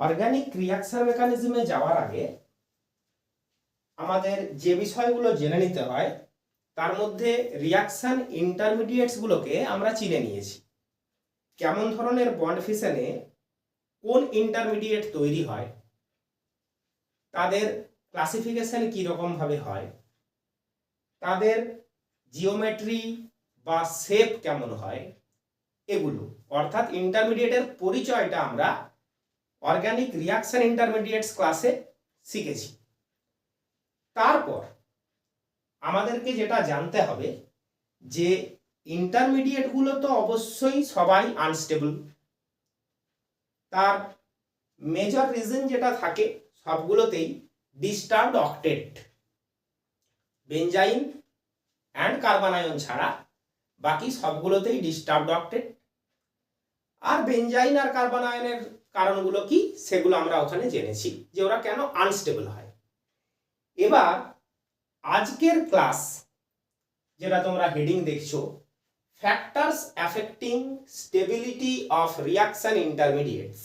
Organic reaction মেকানিজমে যাওয়ার আগে আমাদের যে বিষয়গুলো জেনে নিতে হয় তার মধ্যে রিঅ্যাকশন ইন্টারমিডিয়েটসগুলোকে আমরা চিনে নিয়েছি। কেমন ধরনের বন্ড ফিশনে কোন ইন্টারমিডিয়েট তৈরি হয়, তাদের ক্লাসিফিকেশন কী রকমভাবে হয়, তাদের জিওমেট্রি বা শেপ কেমন হয়, এগুলো অর্থাৎ ইন্টারমিডিয়েটের পরিচয়টা আমরা অর্গানিক রিঅ্যাকশন ইন্টারমিডিয়েটস ক্লাসে শিখেছি। তারপর আমাদেরকে যেটা জানতে হবে যে ইন্টারমিডিয়েটগুলো তো অবশ্যই সবাই আনস্টেবল, তার মেজর রিজন যেটা থাকে সবগুলোতেই disturbed octet, benzene and carbon ion ছাড়া বাকি সবগুলোতেই ডিস্টার্বড অক্টেট। আর বেঞ্জাইন আর কার্বন আয়নের কারণগুলো কি সেগুলো আমরা ওখানে জেনেছি যে ওরা কেন আনস্টেবল হয়। এবার আজকের ক্লাস যেটা তোমরা হেডিং দেখছো, factors affecting stability of reaction intermediates,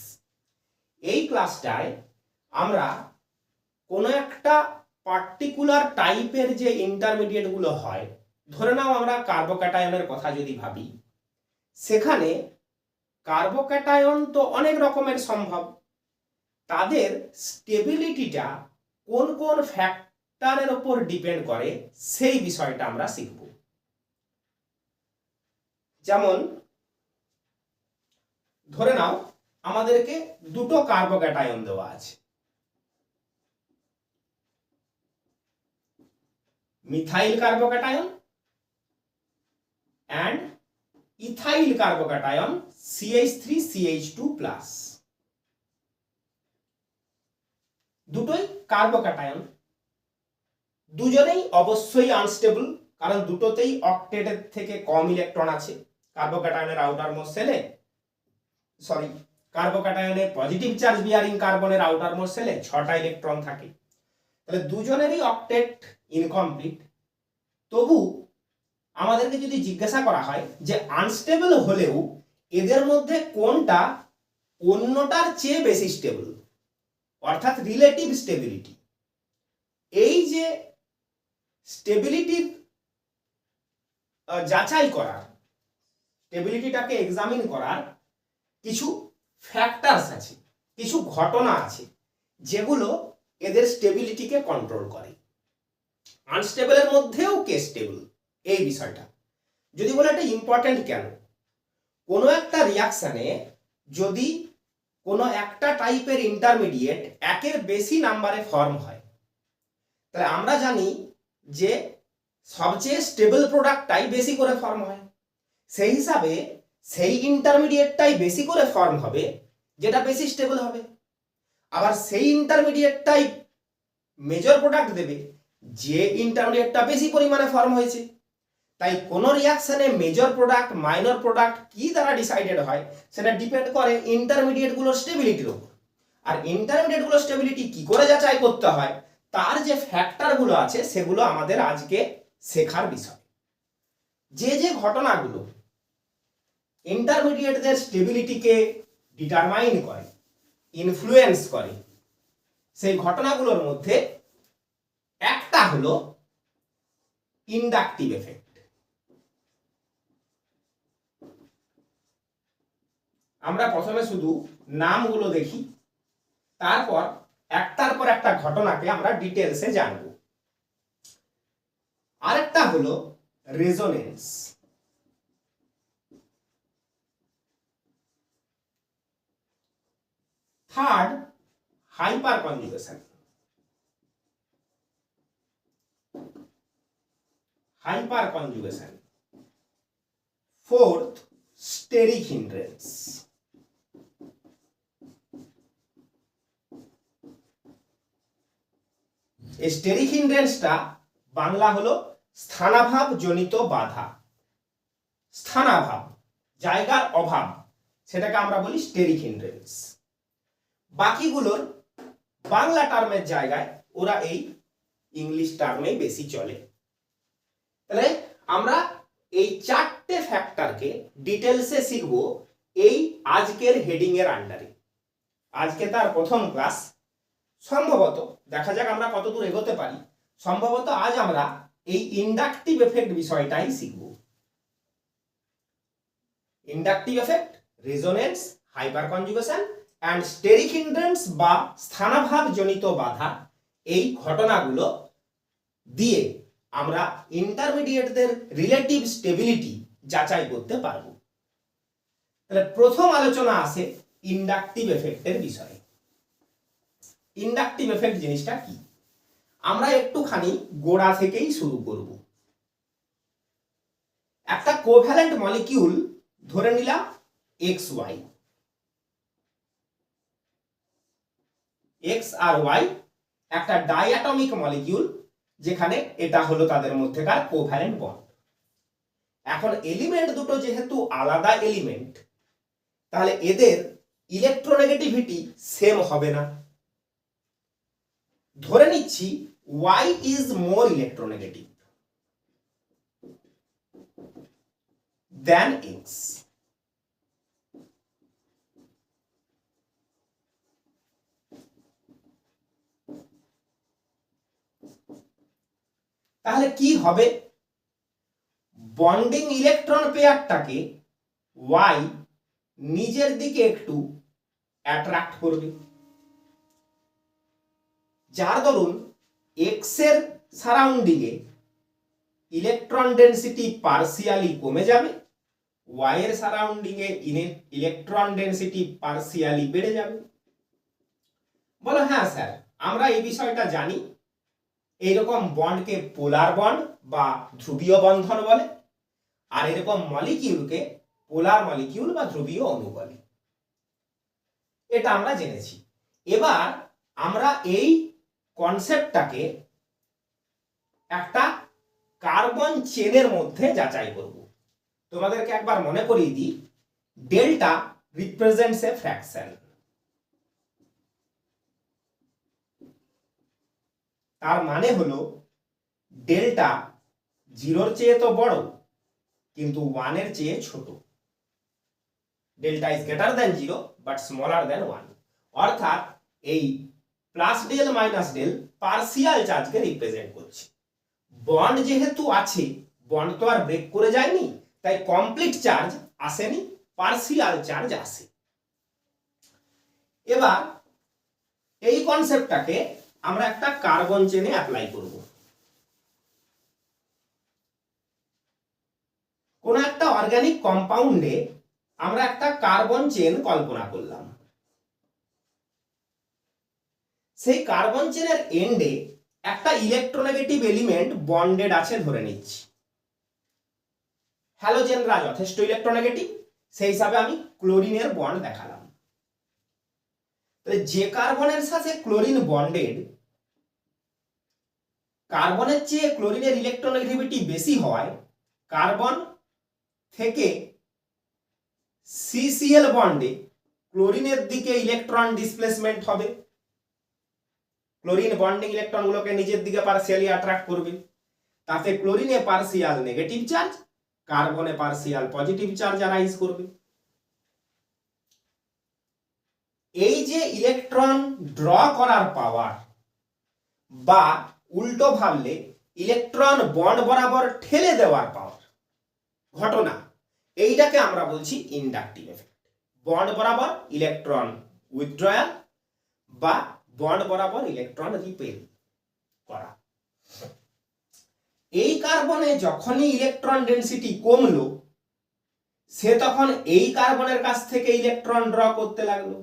এই ক্লাসটায় আমরা কোনো একটা পার্টিকুলার টাইপের যে ইন্টারমিডিয়েটগুলো হয়, ধরে নাও আমরা কার্বোক্যাটায়নের কথা যদি ভাবি, সেখানে কার্বোক্যাটায়ন তো অনেক রকমের সম্ভব, তাদের স্টেবিলিটিটা কোন কোন ফ্যাক্টরের উপর ডিপেন্ড করে সেই বিষয়টা আমরা শিখব। যেমন ধরে নাও আমাদেরকে দুটো কার্বোক্যাটায়ন দেওয়া আছে, methyl carbocation and ethyl carbocation CH3CH2+। দুটোই কার্বোক্যাটায়ন, দুজনেই অবশ্যই আনস্টেবল, কারণ দুটোতেই অক্টেটের থেকে কম ইলেকট্রন আছে। কার্বোক্যাটায়নের আউটার মোস্ট সেলে কার্বোক্যাটায়নের পজিটিভ চার্জ বিয়ারিং কার্বনের আউটার মোস্ট সেলে 6টা ইলেকট্রন থাকে, তাহলে দুজনেরই অক্টেট ইনকমপ্লিট। তবু আমাদেরকে যদি জিজ্ঞাসা করা হয় যে আনস্টেবল হলেও এদের মধ্যে কোনটা অন্যটার চেয়ে বেশি স্টেবল, অর্থাৎ রিলেটিভ স্টেবিলিটি, এই যে স্টেবিলিটির যাচাই করার, স্টেবিলিটিটাকে এক্সামিন করার কিছু ফ্যাক্টরস আছে, কিছু ঘটনা আছে যেগুলো এদের স্টেবিলিটিকে কন্ট্রোল করে। আনস্টেবলের মধ্যেও কে স্টেবল, এই বিষয়টা যদি বলে এটা ইম্পর্টেন্ট কেন, কোনো একটা রিঅ্যাকশনে যদি কোনো একটা টাইপের ইন্টারমিডিয়েট একের বেশি নাম্বারে ফর্ম হয়, তাহলে আমরা জানি যে সবচেয়ে স্টেবল প্রোডাক্টটাই বেশি করে ফর্ম হয়। সেই হিসাবে সেই ইন্টারমিডিয়েটটাই বেশি করে ফর্ম হবে যেটা বেশি স্টেবল হবে, আবার সেই ইন্টারমিডিয়েটটাই মেজর প্রোডাক্ট দেবে যে ইন্টারমিডিয়েটটা বেশি পরিমাণে ফর্ম হয়েছে। তাই কোনো রিঅ্যাকশনে মেজর প্রোডাক্ট মাইনর প্রোডাক্ট কি দ্বারা ডিসাইডেড হয় সেটা ডিপেন্ড করে ইন্টারমিডিয়েটগুলোর স্টেবিলিটির উপর। আর ইন্টারমিডিয়েটগুলোর স্টেবিলিটি কি করে যাচাই করতে হয় তার যে ফ্যাক্টরগুলো আছে সেগুলো আমাদের আজকে শেখার বিষয়। যে যে ঘটনাগুলো ইন্টারমিডিয়েটদের স্টেবিলিটিকে ডিটারমাইন করে, ইনফ্লুয়েন্স করে, সেই ঘটনাগুলোর মধ্যে একটা হলো ইন্ডাকটিভ এফেক্ট। আমরা প্রথমে শুধু নামগুলো দেখি, তারপর একটার পর একটা ঘটনাকে আমরা ডিটেলসে জানব। আরেকটা হলো resonance, third hyper conjugation, fourth steric hindrance. এই স্টেরিক হিন্ড্রেন্সটা বাংলা হলো স্থানাভাব জনিত বাধা। স্থানাভাব, জায়গার অভাব, সেটাকে আমরা বলি স্টেরিক হিন্ড্রেন্স। বাকিগুলোর বাংলা টার্মের জায়গায় ওরা এই ইংলিশ টার্মেই বেশি চলে। তাহলে আমরা এই চারটে ফ্যাক্টরকে ডিটেলসে শিখব এই আজকের হেডিং এর আন্ডারে। আজকে তার প্রথম ক্লাস। সম্ভবত দেখা যাক আমরা কতদূর এগোতে পারি। সম্ভবত আজ আমরা এই ইন্ডাকটিভ এফেক্ট বিষয়টাই শিখব। Inductive effect, resonance, hyper conjugation and steric hindrance বা স্থানাভাব জনিত বাধা, এই ঘটনাগুলো দিয়ে আমরা ইন্টারমিডিয়েটদের রিলেটিভ স্টেবিলিটি যাচাই করতে পারবো। তাহলে প্রথম আলোচনা আসে ইন্ডাকটিভ এফেক্টের বিষয়ে। ইন্ডাকটিভ এফেক্ট জিনিসটা কি আমরা একটুখানি গোড়া থেকেই শুরু করব। একটা কোভ্যালেন্ট মলিকিউল ধরে নিলাম এক্স ওয়াই, এক্স আর ওয়াই একটা ডাইঅ্যাটমিক মলিকিউল, যেখানে এটা হলো তাদের মধ্যেকার কোভ্যালেন্ট বন্ড। এখন এলিমেন্ট দুটো যেহেতু আলাদা এলিমেন্ট, তাহলে এদের ইলেকট্রোনেগেটিভিটি সেম হবে না। ধরে নিচ্ছি y is more electronegative than x। তাহলে কি হবে? বন্ডিং ইলেকট্রন পেয়ারটাকে y নিজের দিকে একটু অ্যাট্রাক্ট করবে, যার দরুন এক্স এর সারাউন্ডিংয়ে ইলেকট্রন ডেনসিটি পার্সিয়ালি কমে যাবে, ওয়াই এর সারাউন্ডিংয়ে ইলেকট্রন ডেনসিটি পার্সিয়ালি বেড়ে যাবে। বলো হ্যাঁ স্যার, আমরা এই বিষয়টা জানি। এইরকম বন্ডকে পোলার বন্ড বা ধ্রুবীয় বন্ধন বলে, আর এরকম মলিকিউলকে পোলার মলিকিউল বা ধ্রুবীয় অণু বলে। এটা আমরা জেনেছি। এবার আমরা এই কনসেপ্টটাকে একটা কার্বন চেনের মধ্যে যাচাই করব। তোমাদেরকে একবার মনে করিয়ে দিই, ডেল্টা রিপ্রেজেন্টস এ ফ্র্যাকশন। তার মানে হলো ডেল্টা জিরোর চেয়ে তো বড়, কিন্তু ওয়ানের চেয়ে ছোট। Delta is greater than zero but smaller than one. অর্থাৎ এই plus del minus del partial চার্জকে রিপ্রেজেন্ট করছে। বন্ড যেহেতু আছে, বন্ড তো আর ব্রেক করে যায়নি, তাই কমপ্লিট চার্জ আসেনি, পার্সিয়াল চার্জ আসে। এবার এই কনসেপ্টটাকে আমরা একটা কার্বন চেনে অ্যাপ্লাই করব। কোন একটা অর্গানিক কম্পাউন্ডে আমরা একটা কার্বন চেন কল্পনা করলাম। সেই কার্বন চেনের এন্ডে একটা ইলেকট্রোনেগেটিভ এলিমেন্ট বন্ডেড আছে ধরে নিচ্ছি। হ্যালোজেনরা যথেষ্ট ইলেকট্রোনেগেটিভ, সেই হিসাবে আমি ক্লোরিনের বন্ড দেখালাম। তাহলে যে কার্বনের সাথে ক্লোরিন বন্ডেড, কার্বনের চেয়ে ক্লোরিনের ইলেকট্রোনেগেটিভিটি বেশি হওয়ায় কার্বন থেকে সিসিএল বন্ডে ক্লোরিনের দিকে ইলেকট্রন ডিসপ্লেসমেন্ট হবে। ক্লোরিন বন্ডিং ইলেকট্রনগুলোকে নিজের দিকে পার্সিয়ালি অ্যাট্রাক্ট করবে। তাতে ক্লোরিনে পার্সিয়াল নেগেটিভ চার্জ, কার্বনে পার্সিয়াল পজিটিভ চার্জ অ্যারাইজ করবে। এই যে ইলেকট্রন ড্র করার পাওয়ার, বা উল্টো ভাবলে ইলেকট্রন বন্ড বরাবর ঠেলে দেওয়ার পাওয়ার ঘটনা, এইটাকে আমরা বলছি ইন্ডাকটিভ এফেক্ট। বন্ড বরাবর ইলেকট্রন উইথড্রয়াল বা বন্ড বরাবর ইলেকট্রন রিপেল করা। এই কার্বনে যখনই ইলেকট্রন ডেনসিটি কমলো, সে তখন এই কার্বনের কাছ থেকে ইলেকট্রন ড্র করতে লাগলো।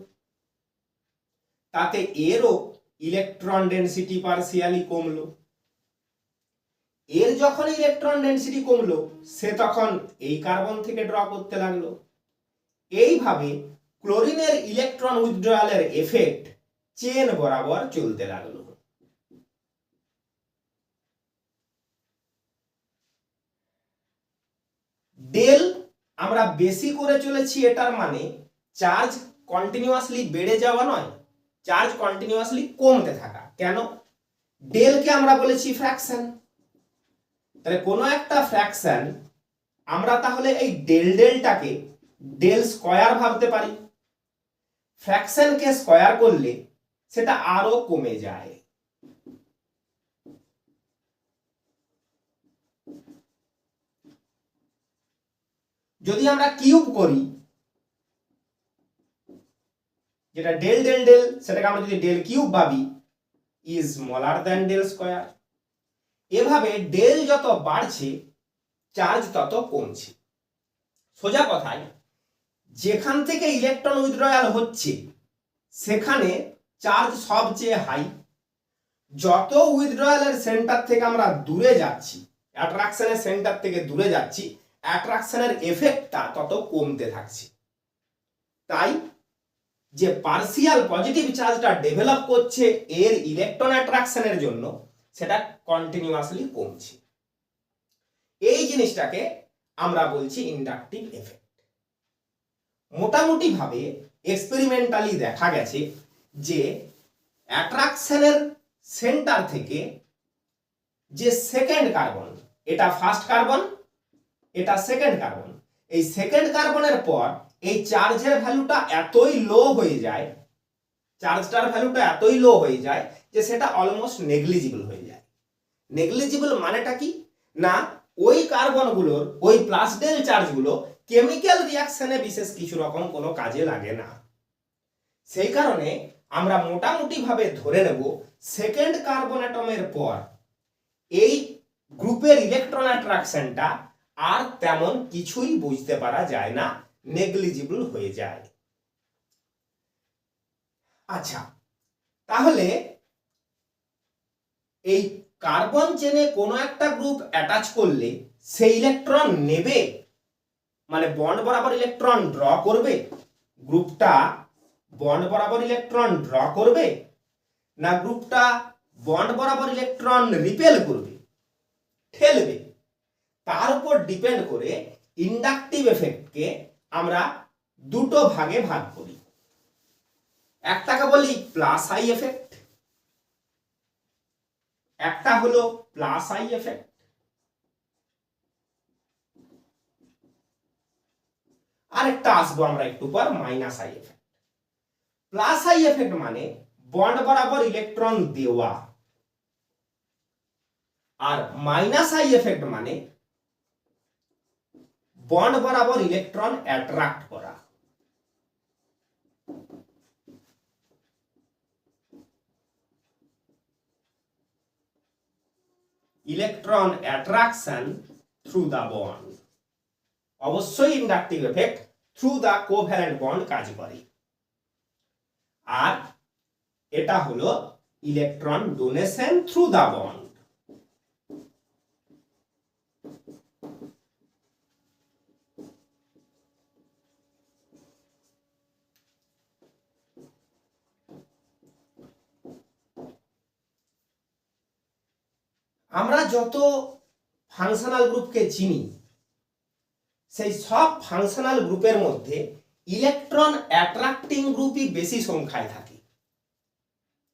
তাতে এরও ইলেকট্রন ডেনসিটি পার্সিয়ালি কমলো। এর যখন ইলেকট্রন ডেনসিটি কমলো, সে তখন এই কার্বন থেকে ড্র করতে লাগলো। এইভাবে ক্লোরিনের ইলেকট্রন উইথড্রয়ালের এফেক্ট চেন বরাবর চলতে লাগলো। ডেল আমরা বেশি করে চলেছি, এটার মানে চার্জ কন্টিনিউয়াসলি বেড়ে যাওয়া নয়, চার্জ কন্টিনিউয়াসলি কমতে থাকা। কেন? ডেলকে আমরা বলেছি ফ্র্যাকশন। তাহলে কোনো একটা ফ্র্যাকশন আমরা তাহলে এই ডেল ডেলটাকে ডেল স্কয়ার ভাবতে পারি। ফ্র্যাকশনকে স্কয়ার করলে সেটা আরো কমে যায়। যদি আমরা কিউব করি, যেটা ডেল ডেল ডেল, সেটাকে আমরা যদি ডেল কিউব ভাবি, is smaller than del square. এভাবে ডেল যত বাড়ছে চার্জ তত কমছে। সোজা কথায়, যেখান থেকে ইলেকট্রন উইথড্রয়াল হচ্ছে সেখানে চার্জ সবচেয়ে হাই। যত উইথড্রয়ালের সেন্টার থেকে আমরা দূরে যাচ্ছি, অ্যাট্রাকশনের সেন্টার থেকে দূরে যাচ্ছি, অ্যাট্রাকশনের এফেক্টটা তত কমতে থাকছে। তাই যে পার্সিয়াল পজিটিভ চার্জটা ডেভেলপ করছে এর ইলেকট্রন অ্যাট্রাকশনের জন্য, সেটা কন্টিনিউয়াসলি কমছে। এই জিনিসটাকে আমরা বলছি ইন্ডাকটিভ এফেক্ট। মোটামুটি ভাবে এক্সপেরিমেন্টালি দেখা গেছে যে অ্যাট্রাকশনের সেন্টার থেকে যে সেকেন্ড কার্বন, এটা ফার্স্ট কার্বন, এটা সেকেন্ড কার্বন, এই সেকেন্ড কার্বনের পর এই চার্জের ভ্যালুটা এতই লো হয়ে যায়, চার্জটার ভ্যালুটা এতই লো হয়ে যায় যে সেটা অলমোস্ট নেগলিজিবল হয়ে যায়। নেগলিজিবল মানেটা কি না, ওই কার্বনগুলোর ওই প্লাস ডেল চার্জগুলো কেমিক্যাল রিয়াকশনে বিশেষ কিছু রকম কোনো কাজে লাগে না। সেই কারণে আমরা মোটামুটি ভাবে ধরে নেব সেকেন্ড কার্বন অ্যাটমের পর এই গ্রুপের ইলেকট্রন অ্যাট্রাকশনটা আর তেমন কিছুই বুঝতে পারা যায় না, নেগলিজিবল হয়ে যায়। আচ্ছা, তাহলে এই কার্বন চেনে কোনো একটা গ্রুপ অ্যাটাচ করলে সেই ইলেকট্রন নেবে, মানে বন্ড বরাবর ইলেকট্রন ড্র করবে, গ্রুপটা বন্ড বরাবর ইলেকট্রন ড্র করবে, না গ্রুপটা বন্ড বরাবর ইলেকট্রন রিপেল করবে, ঠেলবে, তার উপর ডিপেন্ড করে ইন্ডাকটিভ এফেক্টকে আমরা দুটো ভাগে ভাগ করি। একটাকে বলি প্লাস আই এফেক্ট, একটা হলো প্লাস আই এফেক্ট, আরেকটা আসবো আমরা একটু পর minus I effect. Plus I effect মানে বন্ড বরাবর ইলেকট্রন দেওয়া, আর মাইনাস আই এফেক্ট মানে বন্ড বরাবর ইলেকট্রন অ্যাট্রাক্ট করা। Electron attraction through the bond, অবশ্যই inductive effect through the covalent bond কাজ করে। আর এটা হলো electron donation through the bond. আমরা যত ফাংশনাল গ্রুপকে চিনি, সেই সব ফাংশনাল গ্রুপের মধ্যে ইলেকট্রন অ্যাট্রাক্টিং গ্রুপই বেশি সংখ্যায় থাকে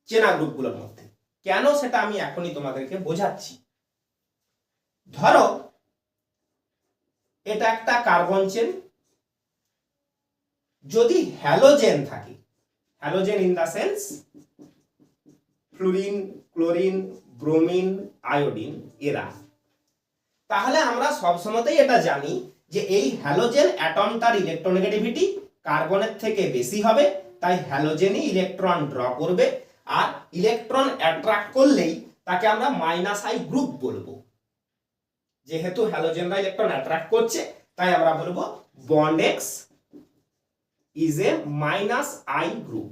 চেনা গ্রুপগুলোর মধ্যে। কেন সেটা আমি এখনই তোমাদেরকে বোঝাচ্ছি। ধরো এটা একটা কার্বন চেন, যদি হ্যালোজেন থাকে, halogen in the sense fluorine, chlorine, bromine, iodine, এরা, তাহলে আমরা সবসময়তেই এটা জানি যে এই হ্যালোজেন অ্যাটমটার ইলেকট্রোনেগেটিভিটি কার্বনের থেকে বেশি হবে, তাই হ্যালোজেনই ইলেকট্রন ড্র করবে, আর ইলেকট্রন অ্যাট্রাক্ট করলেই তাকে আমরা মাইনাস আই গ্রুপ বলবো। যেহেতু হ্যালোজেনরা ইলেকট্রন অ্যাট্রাক্ট করছে, তাই আমরা বলবো bond x is a minus I group.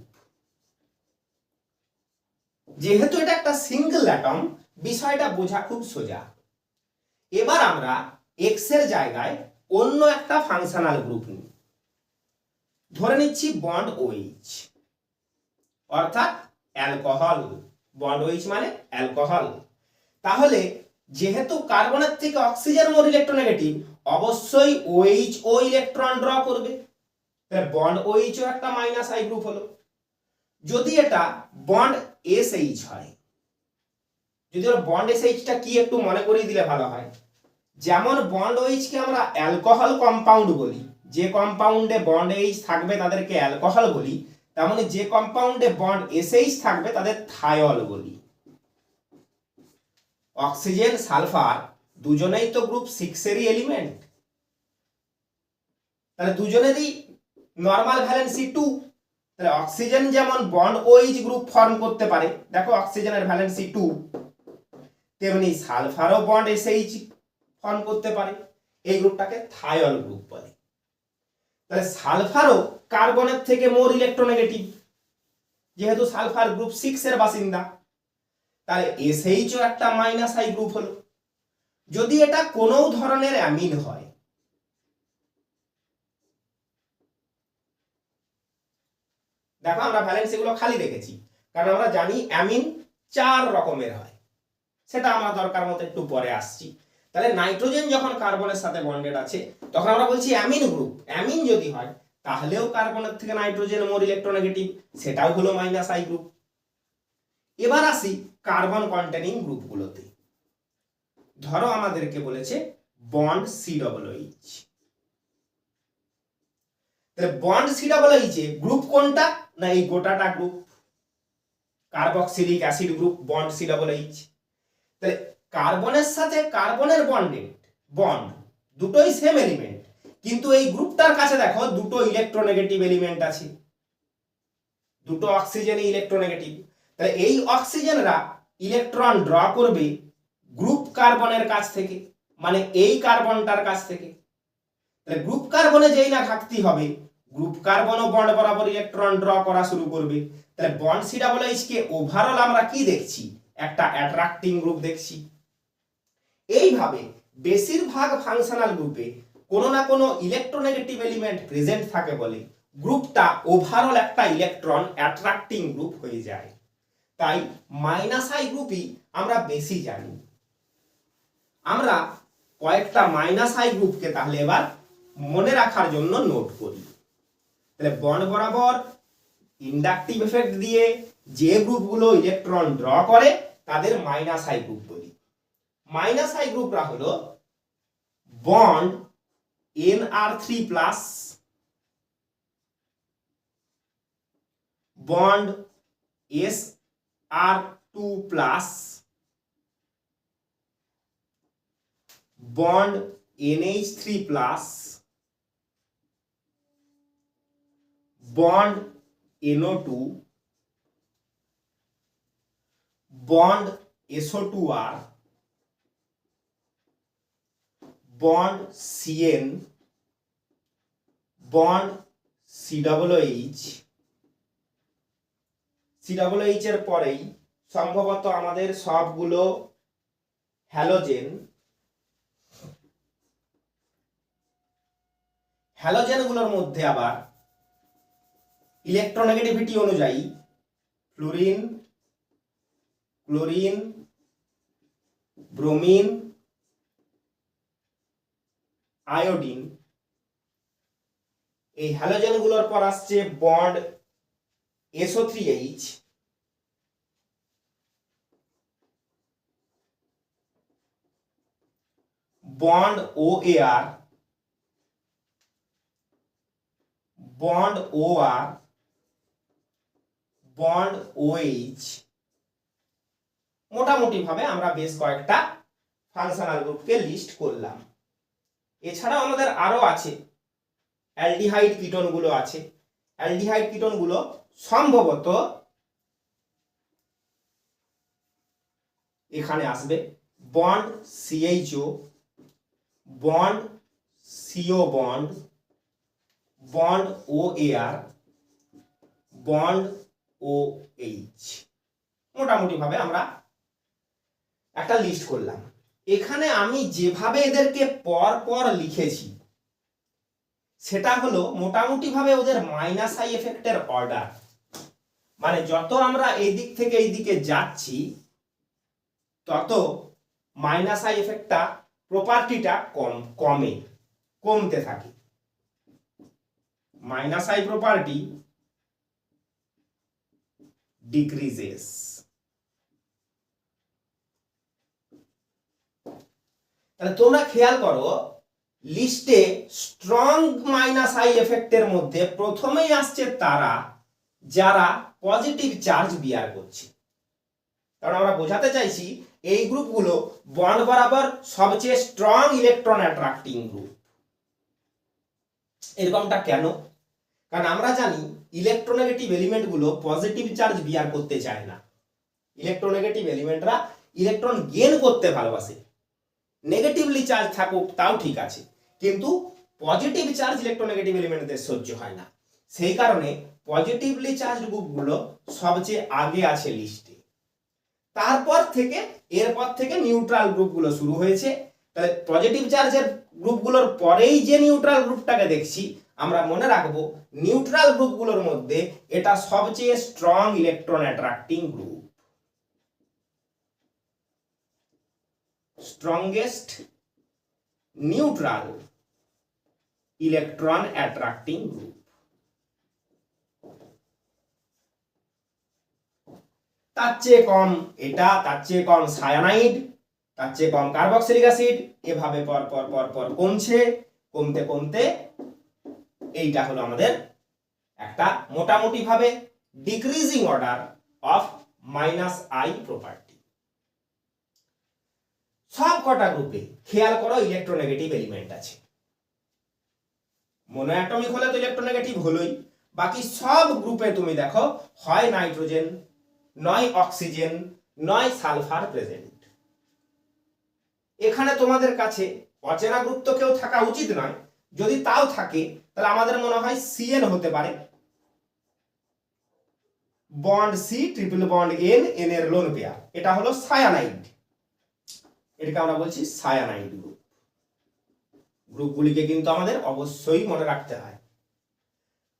যেহেতু এটা একটা সিঙ্গেল অ্যাটম, বিষয়টা বোঝা খুব সোজা। এবার আমরা এক্স এর জায়গায় অন্য একটা ফাংশনাল গ্রুপ নিই, ধরে নিচ্ছি বন্ড ওইচ, অর্থাৎ অ্যালকোহল। বন্ড ওইচ মানে অ্যালকোহল। তাহলে যেহেতু কার্বনের থেকে অক্সিজেন মোর ইলেকট্রোনেগেটিভ, অবশ্যই ওইচ ও ইলেকট্রন ড্র করবে, বন্ড ওইচ ও একটা মাইনাস আই গ্রুপ হলো। যদি এটা বন্ড এস এইচ হয়, যদি ওর বন্ড এস এইচটা কি একটু মনে করিয়ে দিলে ভালো হয়। যেমন বন্ড ওইচ কে আমরা অ্যালকোহল কম্পাউন্ড বলি, যে কম্পাউন্ডে বন্ড এইচ থাকবে তাদেরকে অ্যালকোহল বলি, তার মানে যে কম্পাউন্ডে বন্ড এসএইচ থাকবে তাদের থায়ল বলি। অক্সিজেন সালফার দুজনেই তো গ্রুপ 6 এরই এলিমেন্ট, তাহলে দুজনেরই নরমাল ভ্যালেন্সি 2। তাহলে অক্সিজেন যেমন বন্ড ওইচ গ্রুপ ফর্ম করতে পারে, দেখো অক্সিজেনের ভ্যালেন্সি 2, তেমনি সালফারও বন্ড এসএইচ ফর্ম করতে পারে। এই গ্রুপটাকে থায়ল গ্রুপ বলে। তাহলে সালফারও কার্বনের থেকে মোর ইলেকট্রোনেগেটিভ, যেহেতু সালফার গ্রুপ 6 এর বাসিন্দা, তাহলে এসএইচও একটা মাইনাস আই গ্রুপ হলো। যদি এটা কোনো ধরনের অ্যামিন হয়, দেখো আমরা ভ্যালেন্সি গুলো খালি রেখেছি, কারণ আমরা জানি অ্যামিন 4 রকমের হয়, সেটা আমরা দরকার মতো একটু পরে আসছি। তাহলে নাইট্রোজেন যখন কার্বনের সাথে বন্ডেড আছে তখন আমরা বলছি অ্যামিন গ্রুপ। অ্যামিন যদি হয় তাহলেও কার্বনের থেকে নাইট্রোজেন মোর ইলেকট্রোনেগেটিভ, সেটাও হলো মাইনাস আই গ্রুপ। এবার আসি কার্বন কন্টেনিং গ্রুপগুলোতে। ধরো আমাদেরকে বলেছে বন্ড COOH, তাহলে বন্ড COOH এ গ্রুপ কোনটা? না এই গোটাটা group, carboxylic acid group bond COOH। তাহলে কার্বনের সাথে কার্বনের বন্ড দুটোই সেম এলিমেন্ট, কিন্তু এই গ্রুপটার কাছে দেখো দুটো ইলেকট্রোনেগেটিভ এলিমেন্ট আছে, দুটো অক্সিজেন ইলেকট্রোনেগেটিভ। তাহলে এই অক্সিজেনরা ইলেকট্রন ড্র করবে গ্রুপ কার্বনের কাছ থেকে, মানে এই কার্বনটার কাছ থেকে। তাহলে গ্রুপ কার্বনে যেই না ঘাটতি হবে, গ্রুপ কার্বনও বন্ড বরাবর ইলেকট্রন ড্র করা শুরু করবে। তাহলে বন্ড COOH কে ওভারঅল আমরা কি দেখছি? একটা অ্যাট্রাক্টিং গ্রুপ দেখছি। এইভাবে বেশিরভাগ ফাংশনাল গ্রুপে কোনো না কোনো ইলেকট্রোনেগেটিভ এলিমেন্ট প্রেজেন্ট থাকে বলে গ্রুপটা ওভারঅল একটা ইলেকট্রন অ্যাট্রাক্টিং গ্রুপ হয়ে যায়। তাই মাইনাস আই গ্রুপই আমরা বেশি জানি। আমরা কয়েকটা মাইনাস আই গ্রুপকে তাহলে এবার মনে রাখার জন্য নোট করি। তাহলে বন্ড বরাবর ইন্ডাকটিভ এফেক্ট দিয়ে যে গ্রুপগুলো ইলেকট্রন ড্র করে তাদের মাইনাস আই গ্রুপ বলি। মাইনাস আই গ্রুপরা হলো bond Nr3+, bond Sr2+, bond NH3+, bond NO2, bond SO2R, bond CN, bond COOH। COOH এর পরেই সম্ভবত আমাদের সবগুলো হ্যালোজেন। হ্যালোজেনগুলোর মধ্যে আবার ইলেকট্রোনেগেটিভিটি অনুযায়ী ফ্লুরিন, ক্লোরিন, ব্রোমিন, আয়োডিন, এই হ্যালোজেনগুলোর পর আসছে bond SO3H, bond OAR, bond OR, bond OH। মোটামুটি ভাবে আমরা বেশ কয়েকটা ফাংশনাল গ্রুপকে লিস্ট করলাম। এছাড়াও আমাদের আরো আছে, অ্যালডিহাইড কিটোনগুলো আছে। অ্যালডিহাইড কিটোনগুলো সম্ভবত এখানে আসবে bond CHO, bond CO bond, bond OAR, bond OH। মোটামুটি ভাবে আমরা একটা লিস্ট করলাম। এখানে আমি যেভাবে এদেরকে পর পর লিখেছি সেটা হলো মোটামুটি ভাবে ওদের মাইনাস আই এফেক্টের অর্ডার, মানে যত আমরা এই দিক থেকে এই দিকে যাচ্ছি তত মাইনাস আই এফেক্টটা প্রপার্টিটা কমতে থাকে। Minus I property decreases. তাহলে তোমরা খেয়াল করো লিস্টে স্ট্রং মাইনাস আই এফেক্টের মধ্যে প্রথমেই আসছে তারা, যারা পজিটিভ চার্জ বিয়ার করছে। কারণ আমরা বোঝাতে চাইছি এই গ্রুপগুলো বন্ড বরাবর সবচেয়ে স্ট্রং ইলেকট্রন অ্যাট্রাক্টিং গ্রুপ। এরকমটা কেন? কারণ আমরা জানি ইলেকট্রোনেগেটিভ এলিমেন্টগুলো পজিটিভ চার্জ বিয়ার করতে চায় না। ইলেকট্রোনেগেটিভ এলিমেন্টরা ইলেকট্রন গেইন করতে ভালোবাসে। নেগেটিভলি চার্জ থাকুক তাও ঠিক আছে, কিন্তু পজিটিভ চার্জ ইলেকট্রোনেগেটিভ এলিমেন্টদের সহ্য হয় না। সেই কারণে পজিটিভলি চার্জ গ্রুপগুলো সবচেয়ে আগে আছে লিস্টে। এরপর থেকে নিউট্রাল গ্রুপগুলো শুরু হয়েছে। তাহলে পজিটিভ চার্জের গ্রুপগুলোর পরেই যে নিউট্রাল গ্রুপটাকে দেখছি, আমরা মনে রাখবো নিউট্রাল গ্রুপগুলোর মধ্যে এটা সবচেয়ে strong electron attracting group, strongest neutral electron attracting group. তার চেয়ে কম এটা, তার চেয়ে কম সায়ানাইড, তার চেয়ে কম কার্বক্সিলিক অ্যাসিড, এভাবে পর পর পর পর কমছে, কমতে কমতে এইটা হলো আমাদের একটা মোটামুটি ভাবে decreasing order of -I property. সব কটা গ্রুপে খেয়াল করো ইলেকট্রোনেগেটিভ এলিমেন্ট আছে। মনোঅ্যাটমিক হলে তো ইলেকট্রোনেগেটিভ হলোই, বাকি সব গ্রুপে তুমি দেখো হয় নাইট্রোজেন, নয় অক্সিজেন, নয় সালফার প্রেজেন্ট। এখানে তোমাদের কাছে অচেনা গ্রুপ তো কেউ থাকা উচিত নয়, যদি তাও থাকে তাহলে আমাদের মনে হয় CN হতে পারে, bond C triple bond N, N এর লোন পেয়ার, এটা হলো সায়ানাইড। এটাকে আমরা বলছি সায়ানাইড গ্রুপ। গ্রুপগুলিকে কিন্তু আমাদের অবশ্যই মনে রাখতে হয়।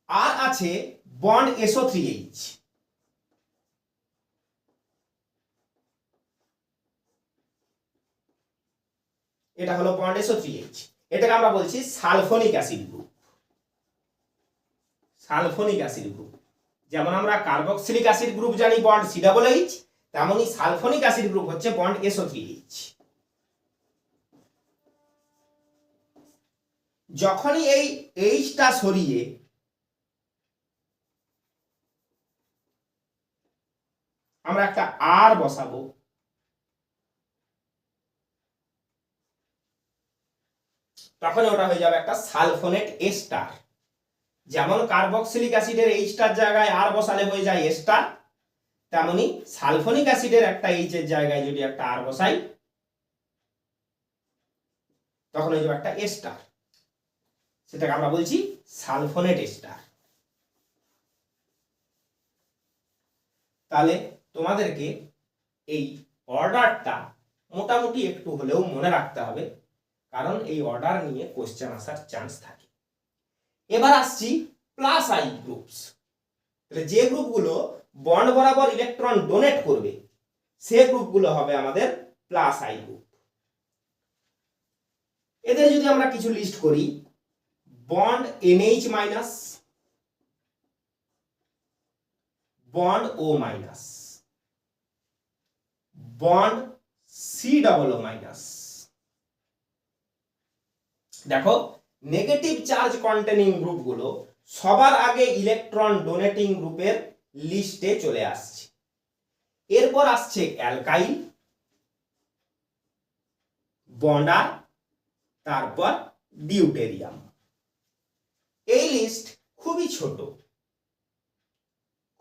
আর আছে বন্ড SO3H, এটা হলো বন্ড SO3H। এটাকে আমরা বলছি sulphonic acid group. Sulphonic acid group, যেমন আমরা কার্বক্সিলিক অ্যাসিড গ্রুপ জানি বন্ড COOH, তেমনি সালফোনিক অ্যাসিড গ্রুপ হচ্ছে বন্ড SO3H। যখনই এই Hটা সরিয়ে আমরা একটা R বসাবো, তখন ওটা হয়ে যাবে একটা সালফোনেট এস্টার। যেমন কার্বক্সিলিক অ্যাসিডের H জায়গায় R বসালে হয়ে যায় এস্টার, তেমনি সালফোনিক অ্যাসিডের একটা H এর জায়গায় যদি একটা R বসাই তখন হয়ে যাবে একটা এস্টার, সেটাকে আমরা বলছি সালফোনেট এস্টার। তাহলে তোমাদেরকে এই অর্ডারটা মোটামুটি একটু হলেও মনে রাখতে হবে, কারণ এই অর্ডার নিয়ে কোশ্চেন আসার চান্স থাকে। এবার আসছি +I গ্রুপস। তাহলে যে গ্রুপগুলো বন্ড বরাবর ইলেকট্রন ডোনেট করবে সে গ্রুপগুলো হবে আমাদের +I গ্রুপ। এদের যদি আমরা কিছু লিস্ট করি, bond NH-, bond O-, bond COO-। দেখো নেগেটিভ চার্জ কন্টেনিং গ্রুপগুলো সবার আগে ইলেকট্রন ডোনেটিং গ্রুপের লিস্টে চলে আসছে। এরপর আসছে অ্যালকাইল, বন্ড R, তারপর ডিউটেরিয়াম। এই লিস্ট খুবই ছোট,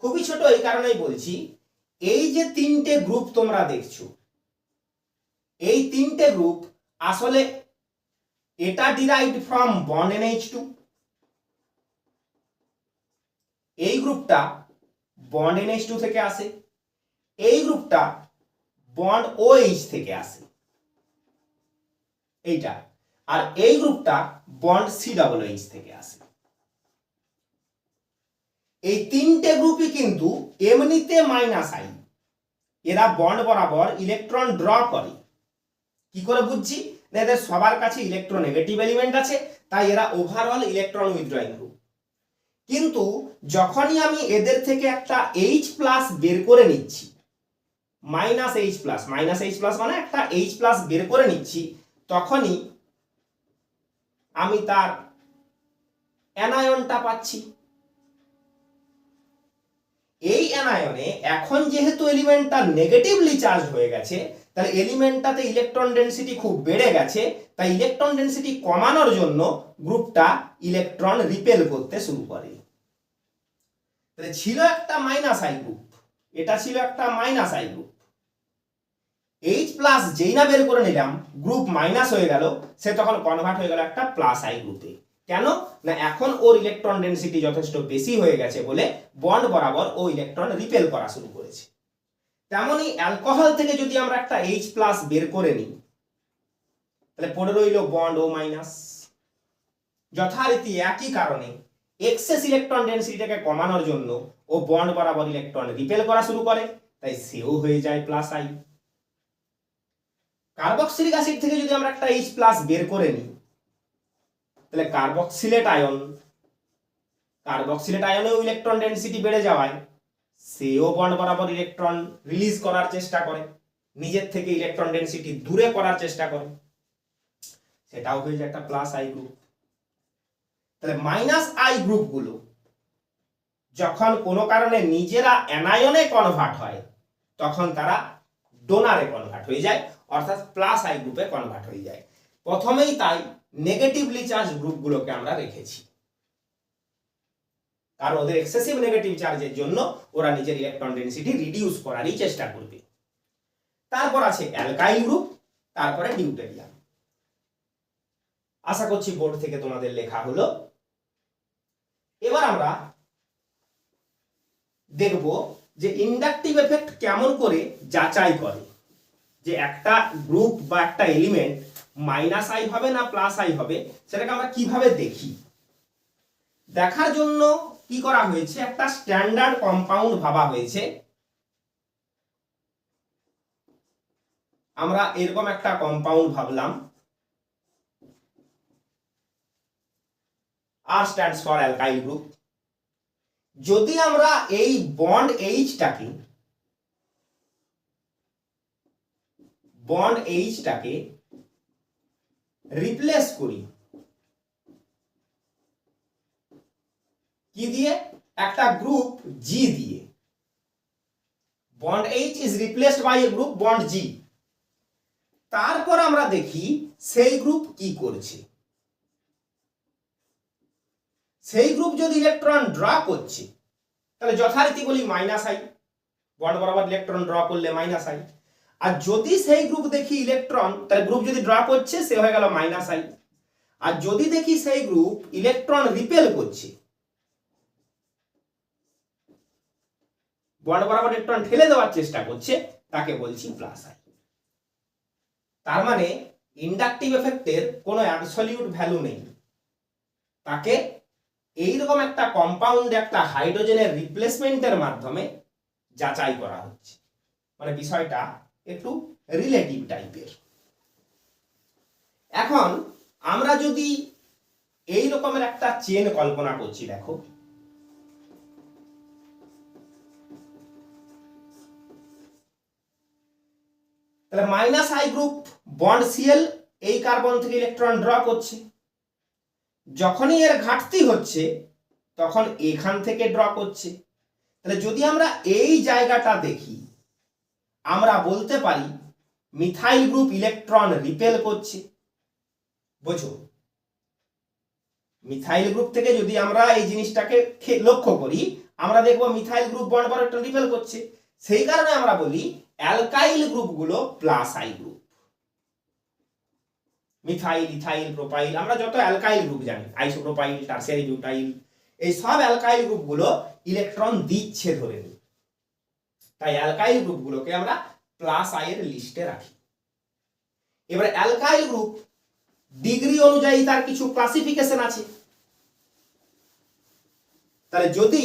খুবই ছোট এই কারণেই বলছি, এই যে তিনটে গ্রুপ তোমরা দেখছো, এই তিনটে গ্রুপ আসলে এটা ডিরাইভড ফ্রম বন্ড NH2, এই গ্রুপটা বন্ড NH2 থেকে আসে, এই গ্রুপটা বন্ড OH থেকে আসে এইটা, আর এই গ্রুপটা বন্ড COOH থেকে আসে। এই তিনটে গ্রুপই কিন্তু এমনিতে -I, এরা বন্ড বরাবর ইলেকট্রন ড্র করে। কি করে বুঝছি? না এদের সবার কাছে ইলেকট্রোনেগেটিভ এলিমেন্ট আছে, তাই এরা ওভারঅল ইলেকট্রন উইথড্রয়িং গ্রুপ। কিন্তু যখনই আমি এদের থেকে একটা H+ বের করে নিচ্ছি, -H+, মানে একটা H+ বের করে নিচ্ছি, তখনই আমি তার অ্যানায়নটা পাচ্ছি। অ্যানায়নে এখন যেহেতু এলিমেন্টটা নেগেটিভলি চার্জ হয়ে গেছে, তাহলে এলিমেন্টটাতে ইলেকট্রন ডেনসিটি খুব বেড়ে গেছে, তাই ইলেকট্রন ডেনসিটি কমানোর জন্য গ্রুপটা ইলেকট্রন রিপেল করতে শুরু করে। তাহলে ছিল একটা মাইনাস আই গ্রুপ, এটা ছিল একটা minus I group, H plus যেই না বের করে নিলাম গ্রুপ মাইনাস হয়ে গেল, সে তখন কনভার্ট হয়ে গেল একটা প্লাস আই গ্রুপে। কেন না এখন ওর ইলেকট্রন ডেনসিটি যথেষ্ট বেশি হয়ে গেছে বলে বন্ড বরাবর ও ইলেকট্রন রিপেল করা শুরু করেছে। তেমনই অ্যালকোহল থেকে যদি আমরা একটা এইচ প্লাস বের করে নিই, তাহলে পড়ে রইল বন্ড ও মাইনাস। যথারীতি একই কারণে এক্সেস ইলেকট্রন ডেনসিটিটাকে কমানোর জন্য ও বন্ড বরাবর ইলেকট্রন রিপেল করা শুরু করে, তাই সেও হয়ে যায় প্লাস আই। কার্বক্সিলিক অ্যাসিড থেকে যদি আমরা একটা এইচ প্লাস বের করে নিই, তাহলে কার্বক্সিলেট আয়নেও ইলেকট্রন ডেনসিটি বেড়ে যাওয়ায় সেও বন্ড বরাবর ইলেকট্রন রিলিজ করার চেষ্টা করে, নিজের থেকে ইলেকট্রন ডেনসিটি দূরে করার চেষ্টা করে, সেটাও হয়ে যায় একটা প্লাস আই গ্রুপ। তাহলে মাইনাস আই গ্রুপগুলো যখন কোনো কারণে নিজেরা অ্যানায়নে কনভার্ট হয়, তখন তারা ডোনারে কনভার্ট হয়ে যায়, অর্থাৎ প্লাস আই গ্রুপে কনভার্ট হয়ে যায়। প্রথমেই তাই নেগেটিভলি চার্জ গ্রুপগুলোকে আমরা রেখেছি, কারণ ওদের এক্সেসিভ নেগেটিভ চার্জের জন্য ওরা নিজের ইলেকট্রন ডেনসিটি রিডিউস করারই চেষ্টা করবে। তারপর আছে অ্যালকাইল গ্রুপ, তারপরে ডিউটেরিয়াম। আশা করছি বোর্ড থেকে তোমাদের লেখা হলো। এবার আমরা দেখব যে ইন্ডাকটিভ এফেক্ট কেমন করে যাচাই করে যে একটা গ্রুপ বা একটা এলিমেন্ট মাইনাস আই হবে না প্লাস আই হবে, সেটাকে আমরা কিভাবে দেখি। দেখার জন্য কি করা হয়েছে, একটা স্ট্যান্ডার্ড কম্পাউন্ড ভাবা হয়েছে। আমরা এরকম একটা কম্পাউন্ড ভাবলাম, আর স্ট্যান্ডস ফর অ্যালকাইল গ্রুপ। যদি আমরা এই বন্ড এইচটাকে রিপ্লেস করি কি দিয়ে, একটা গ্রুপ জি দিয়ে, bond H is replaced by a group bond G. তারপর আমরা দেখি সেই গ্রুপ কি করছে। সেই গ্রুপ যদি ইলেকট্রন ড্র করছে, তাহলে যথারীতি বলি মাইনাস আই, বন্ড বরাবর ইলেকট্রন ড্র করলে মাইনাস আই। আর যদি সেই গ্রুপ দেখি ইলেকট্রন, তাহলে গ্রুপ যদি ড্র করছে সে হয়ে গেল মাইনাস আই। আর যদি দেখি সেই গ্রুপ ইলেকট্রন রিপেল করছে, বন্ড বরাবর ইলেকট্রন ঠেলে দেওয়ার চেষ্টা করছে, তাকে বলছি প্লাস আই। তার মানে ইন্ডাকটিভ এফেক্টের কোনো অ্যাবসলিউট ভ্যালু নেই, তাকে এইরকম একটা কম্পাউন্ডে একটা হাইড্রোজেনের রিপ্লেসমেন্টের মাধ্যমে যাচাই করা হচ্ছে। মানে বিষয়টা একটু রিলেটিভ টাইপের। এখন আমরা যদি এই রকমের একটা চেন কল্পনা করছি, দেখো তাহলে minus I group bond CL এই কার্বন থেকে ইলেকট্রন ড্র করছে, যখনই এর ঘাটতি হচ্ছে তখন এখান থেকে ড্র করছে। তাহলে যদি আমরা এই জায়গাটা দেখি, আমরা বলতে পারি মিথাইল গ্রুপ ইলেকট্রন রিপেল করছে। বুঝো, মিথাইল গ্রুপ থেকে যদি আমরা এই জিনিসটাকে লক্ষ্য করি, আমরা দেখব মিথাইল গ্রুপ বন্ড বরাবর ইলেকট্রন রিপেল করছে। সেই কারণে আমরা বলি অ্যালকাইল গ্রুপগুলো plus I group. Methyl, ethyl, propyl, আমরা যত অ্যালকাইল গ্রুপ জানি, আইসোপ্রোপাইল, টারসিয়ারি বিউটাইল, এই সব অ্যালকাইল গ্রুপগুলো ইলেকট্রন দিচ্ছে ধরে নিই, তাই অ্যালকাইল গ্রুপগুলোকে আমরা প্লাস আই এর লিস্টে রাখি। এবার অ্যালকাইল গ্রুপ ডিগ্রি অনুযায়ী তার কিছু ক্লাসিফিকেশন আছে। তাহলে যদি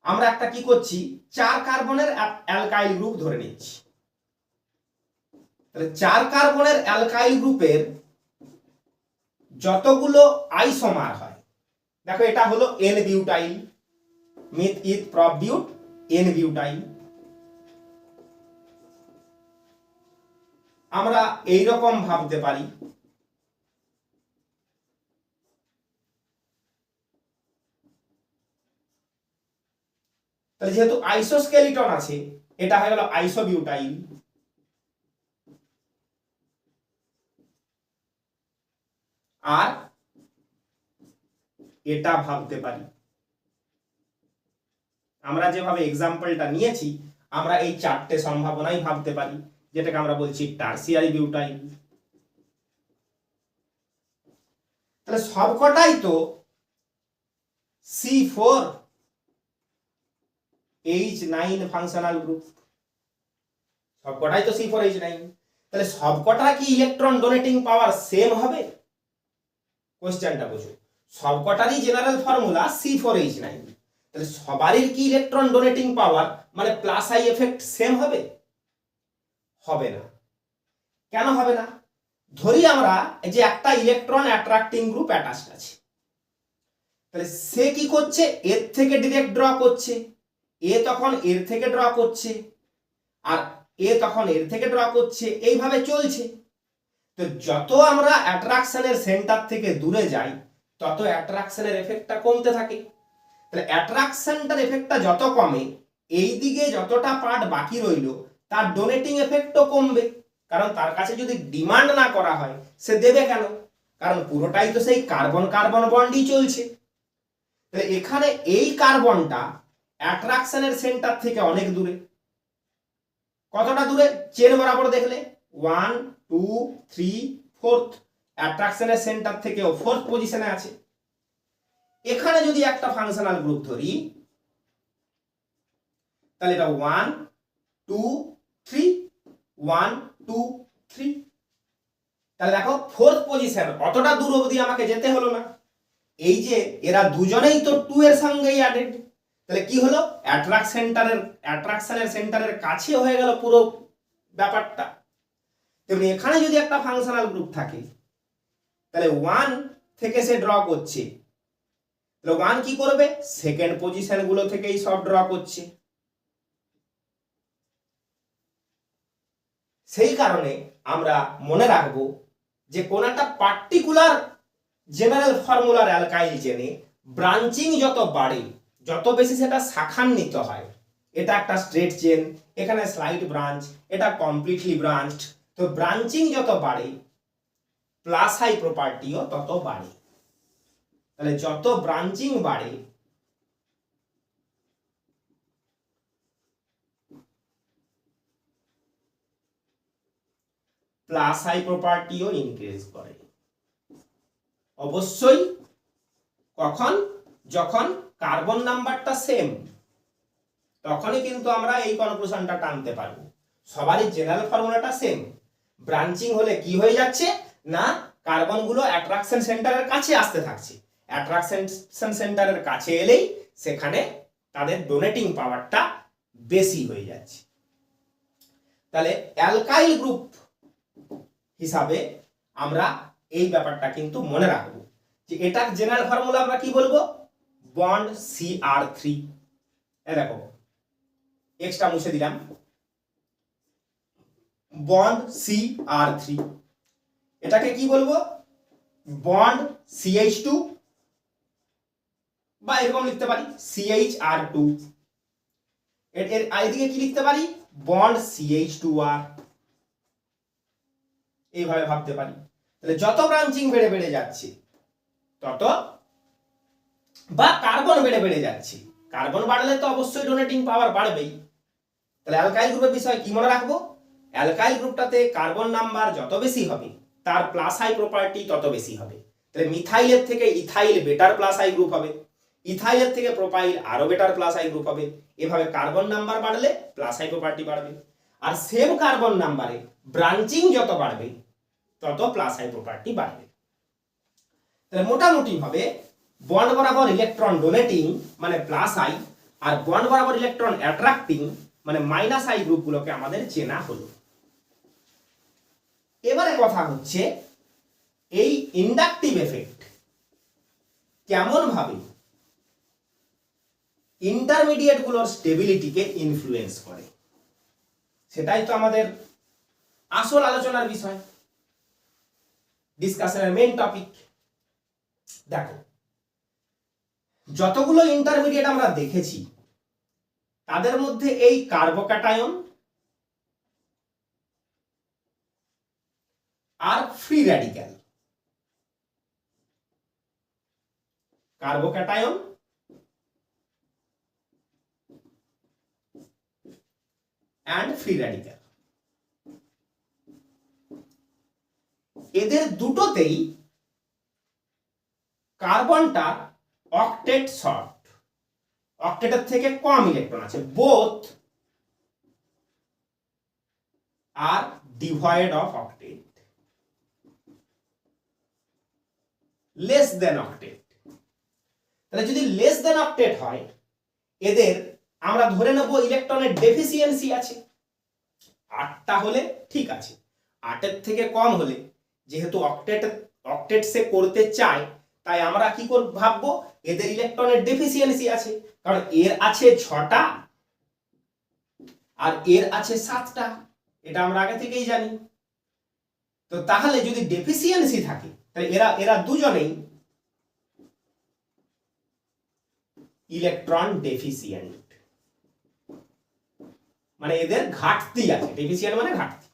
আমরা একটা কি করছি, 4 কার্বনের অ্যালকাইল গ্রুপ ধরে নিচ্ছি। তাহলে 4 কার্বনের অ্যালকাইল গ্রুপের যতগুলো আইসোমার হয়, দেখো এটা হলো N butyl, myth ইথ prop বিউট, N butyl. আমরা এই রকম ভাবতে পারি তাহলে যেহেতু আইসোস্কেলিটন আছে, এটা হয়ে গেল আইসোবিউটাইল। আর এটা ভাবতে পারি, আমরা যেভাবে এক্সাম্পলটা নিয়েছি, আমরা এই চারটে সম্ভাবনাই ভাবতে পারি, যেটাকে আমরা বলছি টারসিয়ারি বিউটাইল। তাহলে সবকটাই তো C4H9 ফাংশনাল গ্রুপ, সবকটাই তো C4H9। তাহলে সবকটা কি ইলেকট্রন ডোনেটিং পাওয়ার সেম হবে? কোশ্চেনটা বুঝো, সবকটারই জেনারেল ফর্মুলা C4H9, তাহলে সবারই কি ইলেকট্রন ডোনেটিং পাওয়ার মানে প্লাস আই এফেক্ট সেম হবে? হবে না। কেন হবে না? ধরি আমরা যে একটা ইলেকট্রন অ্যাট্রাক্টিং গ্রুপ অ্যাটাচড আছে, তাহলে সে কি করছে, এর থেকে ডিরেক্ট ড্র করছে, এ তখন এর থেকে ড্র করছে, আর এ তখন এর থেকে ড্র করছে, এইভাবে চলছে। তো যত আমরা অ্যাট্রাকশনের সেন্টার থেকে দূরে যাই, তত অ্যাট্রাকশনের এফেক্টটা কমতে থাকে। তাহলে অ্যাট্রাকশনটার এফেক্টটা যত কমে, এই দিকে যতটা পার্ট বাকি রইল তার ডোনেটিং এফেক্টও কমবে, কারণ তার কাছে যদি ডিমান্ড না করা হয় সে দেবে কেন? কারণ পুরোটাই তো সেই কার্বন কার্বন বন্ডই চলছে। তাহলে এখানে এই কার্বনটা অ্যাট্রাকশনের সেন্টার থেকে অনেক দূরে। কতটা দূরে? চেন বরাবর দেখলে 1 2 3 4, অ্যাট্রাকশনের সেন্টার থেকেও 4th পজিশনে আছে। এখানে যদি একটা ফাংশনাল গ্রুপ ধরি, তাহলে এটা 1 2 3 1 2 3, তাহলে দেখো 4th পজিশন, অতটা দূর অবধি আমাকে যেতে হলো না। এই যে এরা দুজনেই তো 2 এর সঙ্গেই অ্যাডেড, তাহলে কি হলো, অ্যাট্রাকশনের সেন্টারের কাছে হয়ে গেল পুরো ব্যাপারটা। তেমনি এখানে যদি একটা ফাংশনাল গ্রুপ থাকে, তাহলে 1 থেকে সে ড্র করছে, তাহলে 1 কি করবে, সেকেন্ড পজিশন গুলো থেকেই সব ড্র করছে। সেই কারণে আমরা মনে রাখবো যে কোন একটা পার্টিকুলার জেনারেল ফর্মুলার অ্যালকাইল চেনে ব্রাঞ্চিং যত বাড়ে, যত বেশি সেটা শাখান্বিত হয়, এটা একটা স্ট্রেট চেন, এখানে স্লাইড ব্রাঞ্চ, এটা কমপ্লিটলি ব্রাঞ্চড, তো ব্রাঞ্চিং যত বাড়ে প্লাস হাই প্রপার্টিও তত বাড়ে। তাহলে যত ব্রাঞ্চিং বাড়ে প্লাস হাই প্রপার্টিও ইনক্রিজ করে। অবশ্যই কখন? যখন কার্বন নাম্বারটা সেম, তখনই কিন্তু আমরা এই কনক্লুশনটা টানতে পারবো। সবারই জেনারেল ফর্মুলাটা সেম, ব্রাঞ্চিং হলে কি হয়ে যাচ্ছে না, কার্বনগুলো অ্যাট্রাকশন সেন্টারের কাছে আসতে থাকছে, অ্যাট্রাকশন সেন্টারের কাছে এলেই সেখানে তাদের ডোনেটিং পাওয়ারটা বেশি হয়ে যাচ্ছে। তাহলে অ্যালকাইল গ্রুপ হিসাবে আমরা এই ব্যাপারটা কিন্তু মনে রাখবো যে এটার জেনারেল ফর্মুলা আমরা কি বলবো, বন্ড Cr3। দেখো এক্সট্রা মুছে দিলাম, বন্ড Cr3, এটাকে কি বলবো, বন্ড CH2, বা এরকম লিখতে পারি CHR2, এর এইদিকে কি লিখতে পারি, বন্ড CH2R, এইভাবে ভাবতে পারি। তাহলে যত ব্রাঞ্চিং বেড়ে বেড়ে যাচ্ছে তত, বা কার্বন বেড়ে বেড়ে যাচ্ছে, কার্বন বাড়লে তো অবশ্যই ডোনেটিং পাওয়ার বাড়বেই। তাহলে অ্যালকাইল গ্রুপের বিষয় কি মনে রাখবো, অ্যালকাইল গ্রুপটাতে কার্বন নাম্বার যত বেশি হবে তার প্লাস হাই প্রপার্টি তত বেশি হবে। তাহলে মিথাইলের থেকে ethyl better plus I group হবে, ইথাইলের থেকে প্রোপাইল আরো বেটার প্লাস হাই গ্রুপ হবে। এভাবে কার্বন নাম্বার বাড়লে প্লাস হাই প্রপার্টি বাড়বে, আর সেম কার্বন নাম্বারে ব্রাঞ্চিং যত বাড়বে তত প্লাস হাই প্রপার্টি বাড়বে। তাহলে মোটামুটি ভাবে বন্ড বরাবর ইলেকট্রন ডোনেটিং মানে প্লাস আই, আর বন্ড বরাবর ইলেকট্রন অ্যাট্রাক্টিং মানে মাইনাস আই গ্রুপগুলোকে আমাদের চেনা হলো। এবারে কথা হচ্ছে এই ইন্ডাকটিভ এফেক্ট কেমন ভাবে ইন্টারমিডিয়েট গুলোর স্টেবিলিটিকে ইনফ্লুয়েন্স করে, সেটাই তো আমাদের আসল আলোচনার বিষয়, ডিসকাশনের মেইন টপিক। দেখো যতগুলো ইন্টারমিডিয়েট আমরা দেখেছি তাদের মধ্যে এই কার্বোক্যাটায়ন আর free radical, carbocation and free radical, এদের দুটোতেই কার্বনটা অক্টেট শর্ট, অক্টেটের থেকে কম ইলেকট্রন আছে, both are devoid of octet, less than octet. তাহলে যদি লেস দেন অক্টেট হয়, এদের আমরা ধরে নেব ইলেকট্রনের ডেফিসিয়েন্সি আছে, 8টা হলে ঠিক আছে, 8-এর থেকে কম হলে যেহেতু অক্টেট সে করতে চায়, তাই আমরা কি করে ভাববো এদের ইলেকট্রনের ডেফিসিয়েন্সি আছে, কারণ এর আছে 6টা আর এর আছে 7টা, এটা আমরা আগে থেকেই জানি। তো তাহলে যদি ডেফিসিয়েন্সি থাকে তাহলে এরা দুজনেই ইলেকট্রন ডেফিসিয়েন্ট, মানে এদের ঘাটতি আছে, ডেফিসিয়েন্ট মানে ঘাটতি।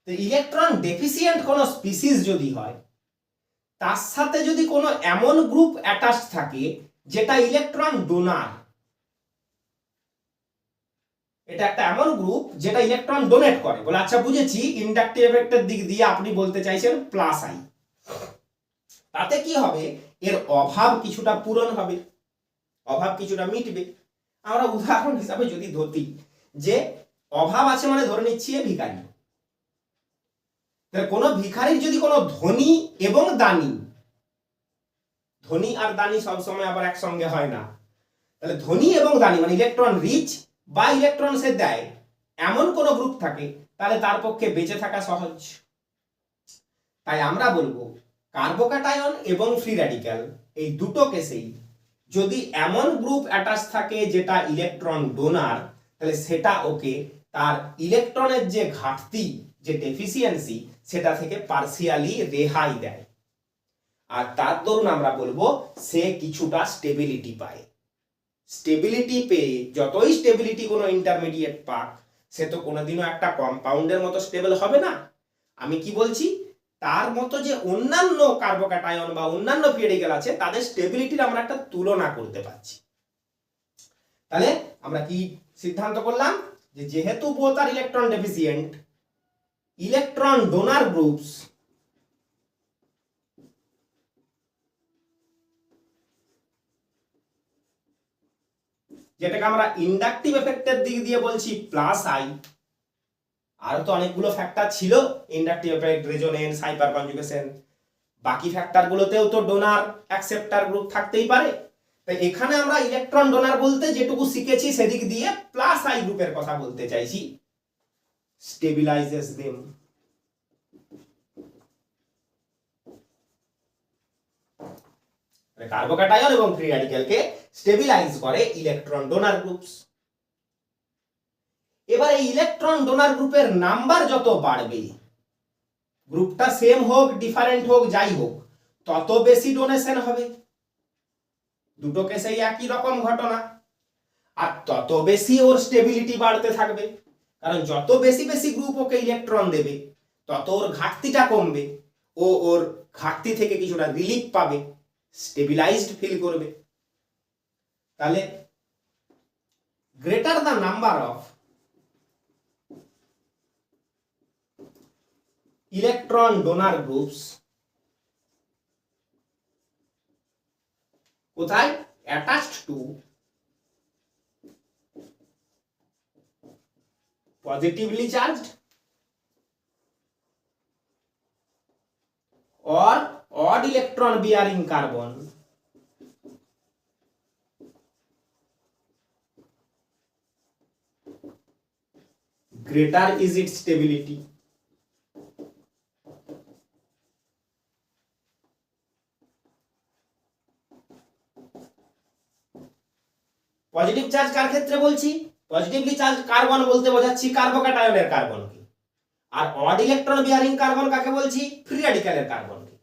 তো ইলেকট্রন ডেফিসিয়েন্ট কোন স্পিসিস যদি হয়, তার সাথে যদি কোনো এমন গ্রুপ অ্যাটাচ থাকে যেটা ইলেকট্রন ডোনার, এটা একটা এমন গ্রুপ যেটা ইলেকট্রন ডোনেট করে, বলে আচ্ছা বুঝেছি, ইন্ডাকটিভ এফেক্টের দিক দিয়ে আপনি বলতে চাইছেন প্লাস আই, তাতে কি হবে এর অভাব কিছুটা পূরণ হবে, অভাব কিছুটা মিটবে। আমরা উদাহরণ হিসাবে যদি ধরি যে অভাব আছে, মানে ধরে নিচ্ছি এ ভিখারি, কোন ভিখারির যদি কোনো ধনী এবং দানী, ধনী আর দানী সবসময় আবার একসঙ্গে হয় না, তাহলে ধনী এবং দানী মানে ইলেকট্রন রিচ বা ইলেকট্রন সে দেয় এমন কোন গ্রুপ থাকে, তাহলে তার পক্ষে বেঁচে থাকা সহজ। তাই আমরা বলবো কার্বোক্যাটায়ন এবং ফ্রি র্যাডিক্যাল এই দুটো কেসেই যদি এমন গ্রুপ অ্যাটাচ থাকে যেটা ইলেকট্রন ডোনার, তাহলে সেটা ওকে তার ইলেকট্রনের যে ঘাটতি, যে ডেফিসিয়েন্সি, সেটা থেকে পার্সিয়ালি রেহাই দেয়, আর তার দরুন আমরা বলবো সে কিছুটা স্টেবিলিটি পায়। স্টেবিলিটি পেয়ে, যতই স্টেবিলিটি কোনো ইন্টারমিডিয়েট পাক, সে তো কোনোদিনও একটা কম্পাউন্ডের মতো স্টেবল হবে না। আমি কি বলছি, তার মতো যে অন্যান্য কার্বোক্যাটায়ন বা অন্যান্য ফ্রি র্যাডিক্যাল আছে, তাদের স্টেবিলিটির আমরা একটা তুলনা করতে পারছি। তাহলে আমরা কি সিদ্ধান্ত করলাম যে যেহেতু both are electron deficient, electron donor groups যেটাকে আমরা ইন্ডাকটিভ এফেক্টের দিক দিয়ে বলছি প্লাস আই, আরো তো অনেকগুলো ফ্যাক্টর ছিল, inductive effect, resonance, hyper conjugation, বাকি ফ্যাক্টর গুলোতেও তো ডোনার অ্যাকসেপ্টার গ্রুপ থাকতেই পারে। তাই এখানে আমরা ইলেকট্রন ডোনার বলতে যেটুকু শিখেছি সেদিক দিয়ে প্লাস আই গ্রুপের কথা বলতে চাইছি, স্টেবিলাইজেস দেম। কার্বোক্যাটায়ন এবং ফ্রি র্যাডিক্যালকে স্টেবিলাইজ করে ইলেকট্রন ডোনার গ্রুপস। এবার এই ইলেকট্রন ডোনার গ্রুপের নাম্বার যত বাড়বে, গ্রুপটা সেম হোক ডিফারেন্ট হোক যাই হোক, তত বেশি ডোনেশন হবে। দুটো কেসেই একই রকম ঘটনা, আর তত বেশি ওর স্টেবিলিটি বাড়তে থাকবে, কারণ যত বেশি বেশি গ্রুপ ওকে ইলেকট্রন দেবে, তত ওর ঘাটতিটা কমবে, ও ওর ঘাটতি থেকে কিছুটা রিলিফ পাবে, স্টেবিলাইজড ফিল করবে। তাহলে greater the number of electron donor groups, কোথায় attached to positively charged or odd electron bearing carbon, greater is its stability. Positive charge কার ক্ষেত্রে বলছি, পজিটিভলি চার্জ কার্বন বলতে বোঝাচ্ছি কার্বোক্যাটায়নের কার্বনকে, আর অড ইলেকট্রন বিয়ারিং কার্বন কাকে বলছি, ফ্রি র্যাডিক্যালের কার্বনকে।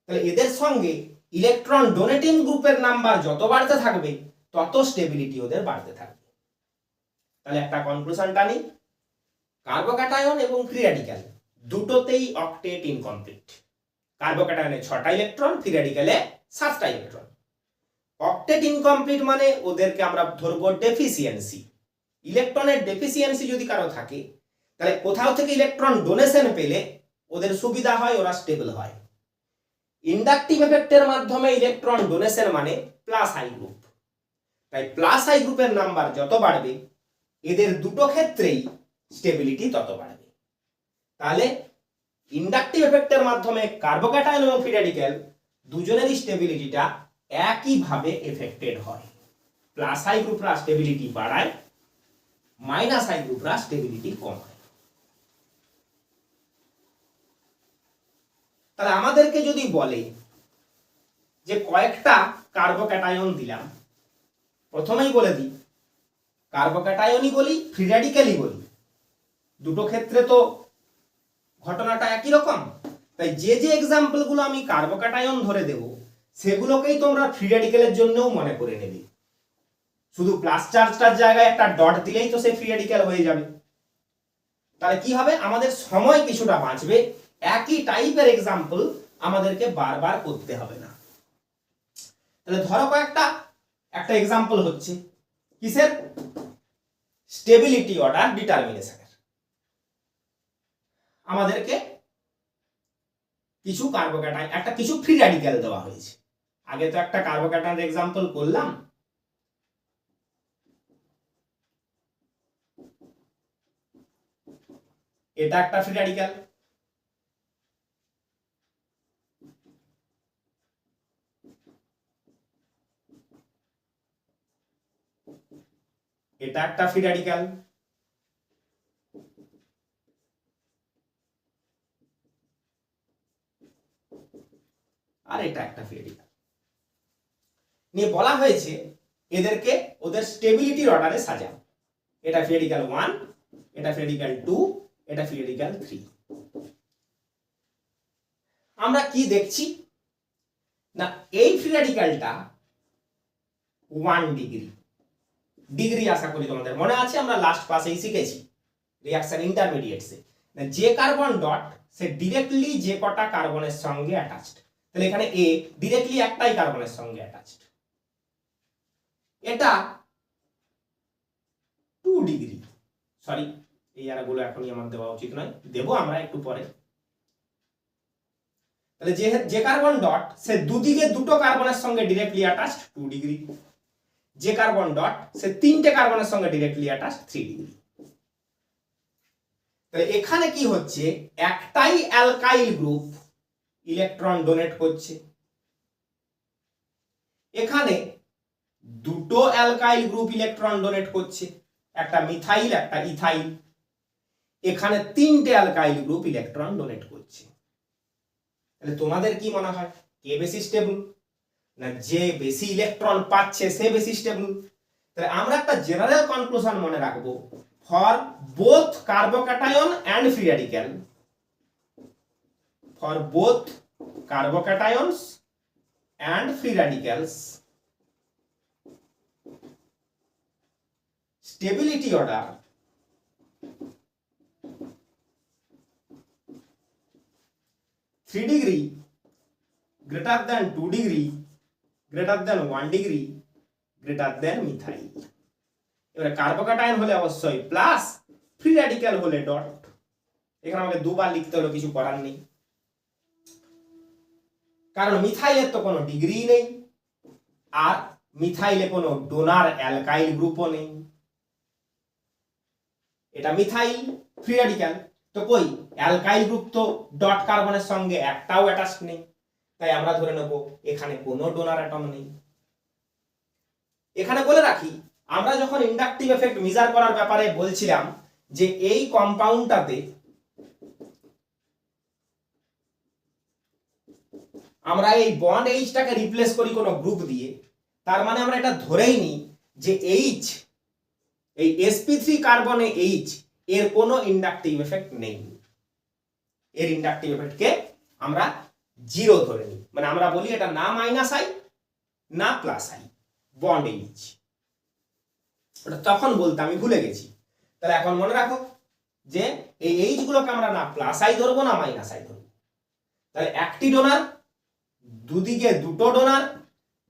তাহলে এদের সঙ্গে ইলেকট্রন ডোনেটিং গ্রুপের নাম্বার যত বাড়তে থাকবে, তত স্টেবিলিটি ওদের বাড়তে থাকবে। তাহলে একটা কনক্লুশন টানি, কার্বোক্যাটায়ন এবং ফ্রি র্যাডিক্যাল দুটোতেই অক্টেট ইনকমপ্লিট। কার্বোক্যাটায়নে 6টা ইলেকট্রন, ফ্রি র্যাডিক্যালে 7টা ইলেকট্রন। অক্টেট ইনকমপ্লিট মানে ওদেরকে আমরা ধরবো ডেফিসিয়েন্সি। ইলেকট্রনের ডেফিসিয়েন্সি যদি কারো থাকে, তাহলে কোথাও থেকে ইলেকট্রন ডোনেশন পেলে ওদের সুবিধা হয়, ওরা স্টেবল হয়। ইন্ডাকটিভ এফেক্টের মাধ্যমে ইলেকট্রন ডোনেশন মানে প্লাস আই গ্রুপ, তাই প্লাস আই গ্রুপের নাম্বার যত বাড়বে এদের দুটো ক্ষেত্রেই স্টেবিলিটি তত বাড়বে। তাহলে ইন্ডাকটিভ এফেক্টের মাধ্যমে কার্বোক্যাটায়ন এবং ফ্রি র্যাডিক্যাল দুজনেরই স্টেবিলিটিটা একইভাবে এফেক্টেড হয়। প্লাস আই গ্রুপরা স্টেবিলিটি বাড়ায়, মাইনাস আই গ্রুপরা স্টেবিলিটি কমায়। তাহলে আমাদেরকে যদি বলে যে কয়েকটা কার্বোক্যাটায়ন দিলাম, প্রথমেই বলে দিই কার্বোক্যাটায়নই বলি ফ্রি র্যাডিক্যালই বলি, দুটো ক্ষেত্রে তো ঘটনাটা একই রকম। তাই যে যে এক্সাম্পল গুলো আমি কার্বোক্যাটায়ন ধরে দেব সেগুলোকেই তোমরা ফ্রি র্যাডিক্যালের জন্যও মনে করে নেবে। শুধু প্লাস চার্জটার জায়গায় একটা ডট দিলেই তো সে ফ্রি র্যাডিক্যাল হয়ে যাবে। তাহলে কি হবে, আমাদের সময় কিছুটা বাঁচবে, একই টাইপের এক্সাম্পল আমাদেরকে বারবার করতে হবে না। তাহলে ধরো একটা এক্সাম্পল হচ্ছে কিসের, স্টেবিলিটি অর্ডার ডিটারমিনেশনের। আমাদেরকে কিছু কার্বোক্যাটায়ন, কিছু ফ্রি র্যাডিক্যাল দেওয়া হয়েছে। আগে তো একটা কার্বোক্যাটায়নের এক্সাম্পল করলাম, এটা একটা ফ্রি র্যাডিক্যাল, এটা একটা ফ্রি র্যাডিক্যাল, আর এটা একটা ফ্রি র্যাডিক্যাল। নিয়ে বলা হয়েছে এদেরকে ওদের স্টেবিলিটির অর্ডারে সাজাও। এটা ফ্রি র্যাডিক্যাল 1, এটা ফ্রি র্যাডিক্যাল 2, এটা ফ্রি র্যাডিক্যাল 3। আমরা কি দেখছি না, এই ফ্রি র্যাডিক্যালটা 1 ডিগ্রি আশা করি তোমাদের মনে আছে, আমরা লাস্ট ক্লাসেই শিখেছি রিঅ্যাকশন ইন্টারমিডিয়েটসে, যে কার্বন ডট সে ডিরেক্টলি যে কটা কার্বনের সঙ্গে অ্যাটাচড। তাহলে এখানে এ ডিরেক্টলি একটাই কার্বনের সঙ্গে অ্যাটাচড। এটা 2 ডিগ্রি, সরি এই আরগুলো এখনই আমার দেওয়া উচিত নয়, দেবো আমরা একটু পরে। তাহলে যে কার্বন ডট সে দুদিকে দুটো কার্বনের সঙ্গে ডিরেক্টলি অ্যাটাচড 2 ডিগ্রি, যে কার্বন ডট সে 3টে কার্বনের সঙ্গে ডিরেক্টলি অ্যাটাচড 3 ডিগ্রি। তাহলে এখানে কি হচ্ছে, একটাই অ্যালকাইল গ্রুপ ইলেকট্রন ডোনেট করছে, এখানে দুটো অ্যালকাইল গ্রুপ ইলেকট্রন ডোনেট করছে, একটা মিথাইল একটা ইথাইল, এখানে 3টে অ্যালকাইল গ্রুপ ইলেকট্রন ডোনেট করছে। তাহলে তোমাদের কি মনে হয় কে বেশি স্টেবল, না যে বেশি ইলেকট্রন পাচ্ছে সে বেশি স্টেবল? তাহলে আমরা একটা জেনারেল কনক্লুশন মনে রাখবো, for both carbocation and free radical, for both carbocations and free radicals, stability order (3 degree) greater than 2 degree greater than 1 degree greater than methyl. এবারে কার্বোক্যাটায়ন হলে অবশ্যই প্লাস, ফ্রি র্যাডিক্যাল হলে dot. এখানে আমাকে দুবার লিখতে হলো, কিছু করার নেই, কারণ মিথাইলের তো কোনো ডিগ্রি নেই, আর মিথাইলে কোনো ডোনার অ্যালকাইল গ্রুপও নেই। এটা মিথাইল ফ্রি র্যাডিক্যাল, তো কই অ্যালকাইল গ্রুপ তো ডট কার্বনের সঙ্গে একটাও অ্যাটাচড নেই, তাই আমরা ধরে নেব এখানে কোনো ডোনার অ্যাটম নেই। এখানে বলে রাখি, আমরা যখন ইন্ডাকটিভ এফেক্ট মেজার করার ব্যাপারে বলছিলাম যে এই কম্পাউন্ডটাতে আমরা এই বন্ড এইচটাকে রিপ্লেস করি কোনো গ্রুপ দিয়ে, তার মানে আমরা এটা ধরেই নিই যে এইচ, এই sp3 কার্বনে এইচ এর কোনো ইন্ডাকটিভ এফেক্ট নেই, এর ইন্ডাকটিভ এফেক্টকে আমরা জিরো ধরে নিই। মানে আমরা বলি এটা না মাইনাস আই না প্লাস আই, বন্ড এইচ। ওটা তখন বলতে আমি ভুলে গেছি। তাহলে এখন মনে রাখো যে এই এইচ গুলোকে আমরা না প্লাস আই ধরবো না মাইনাস আই ধরবো। তাহলে একটি ডোনার, দুদিকে দুটো ডোনার,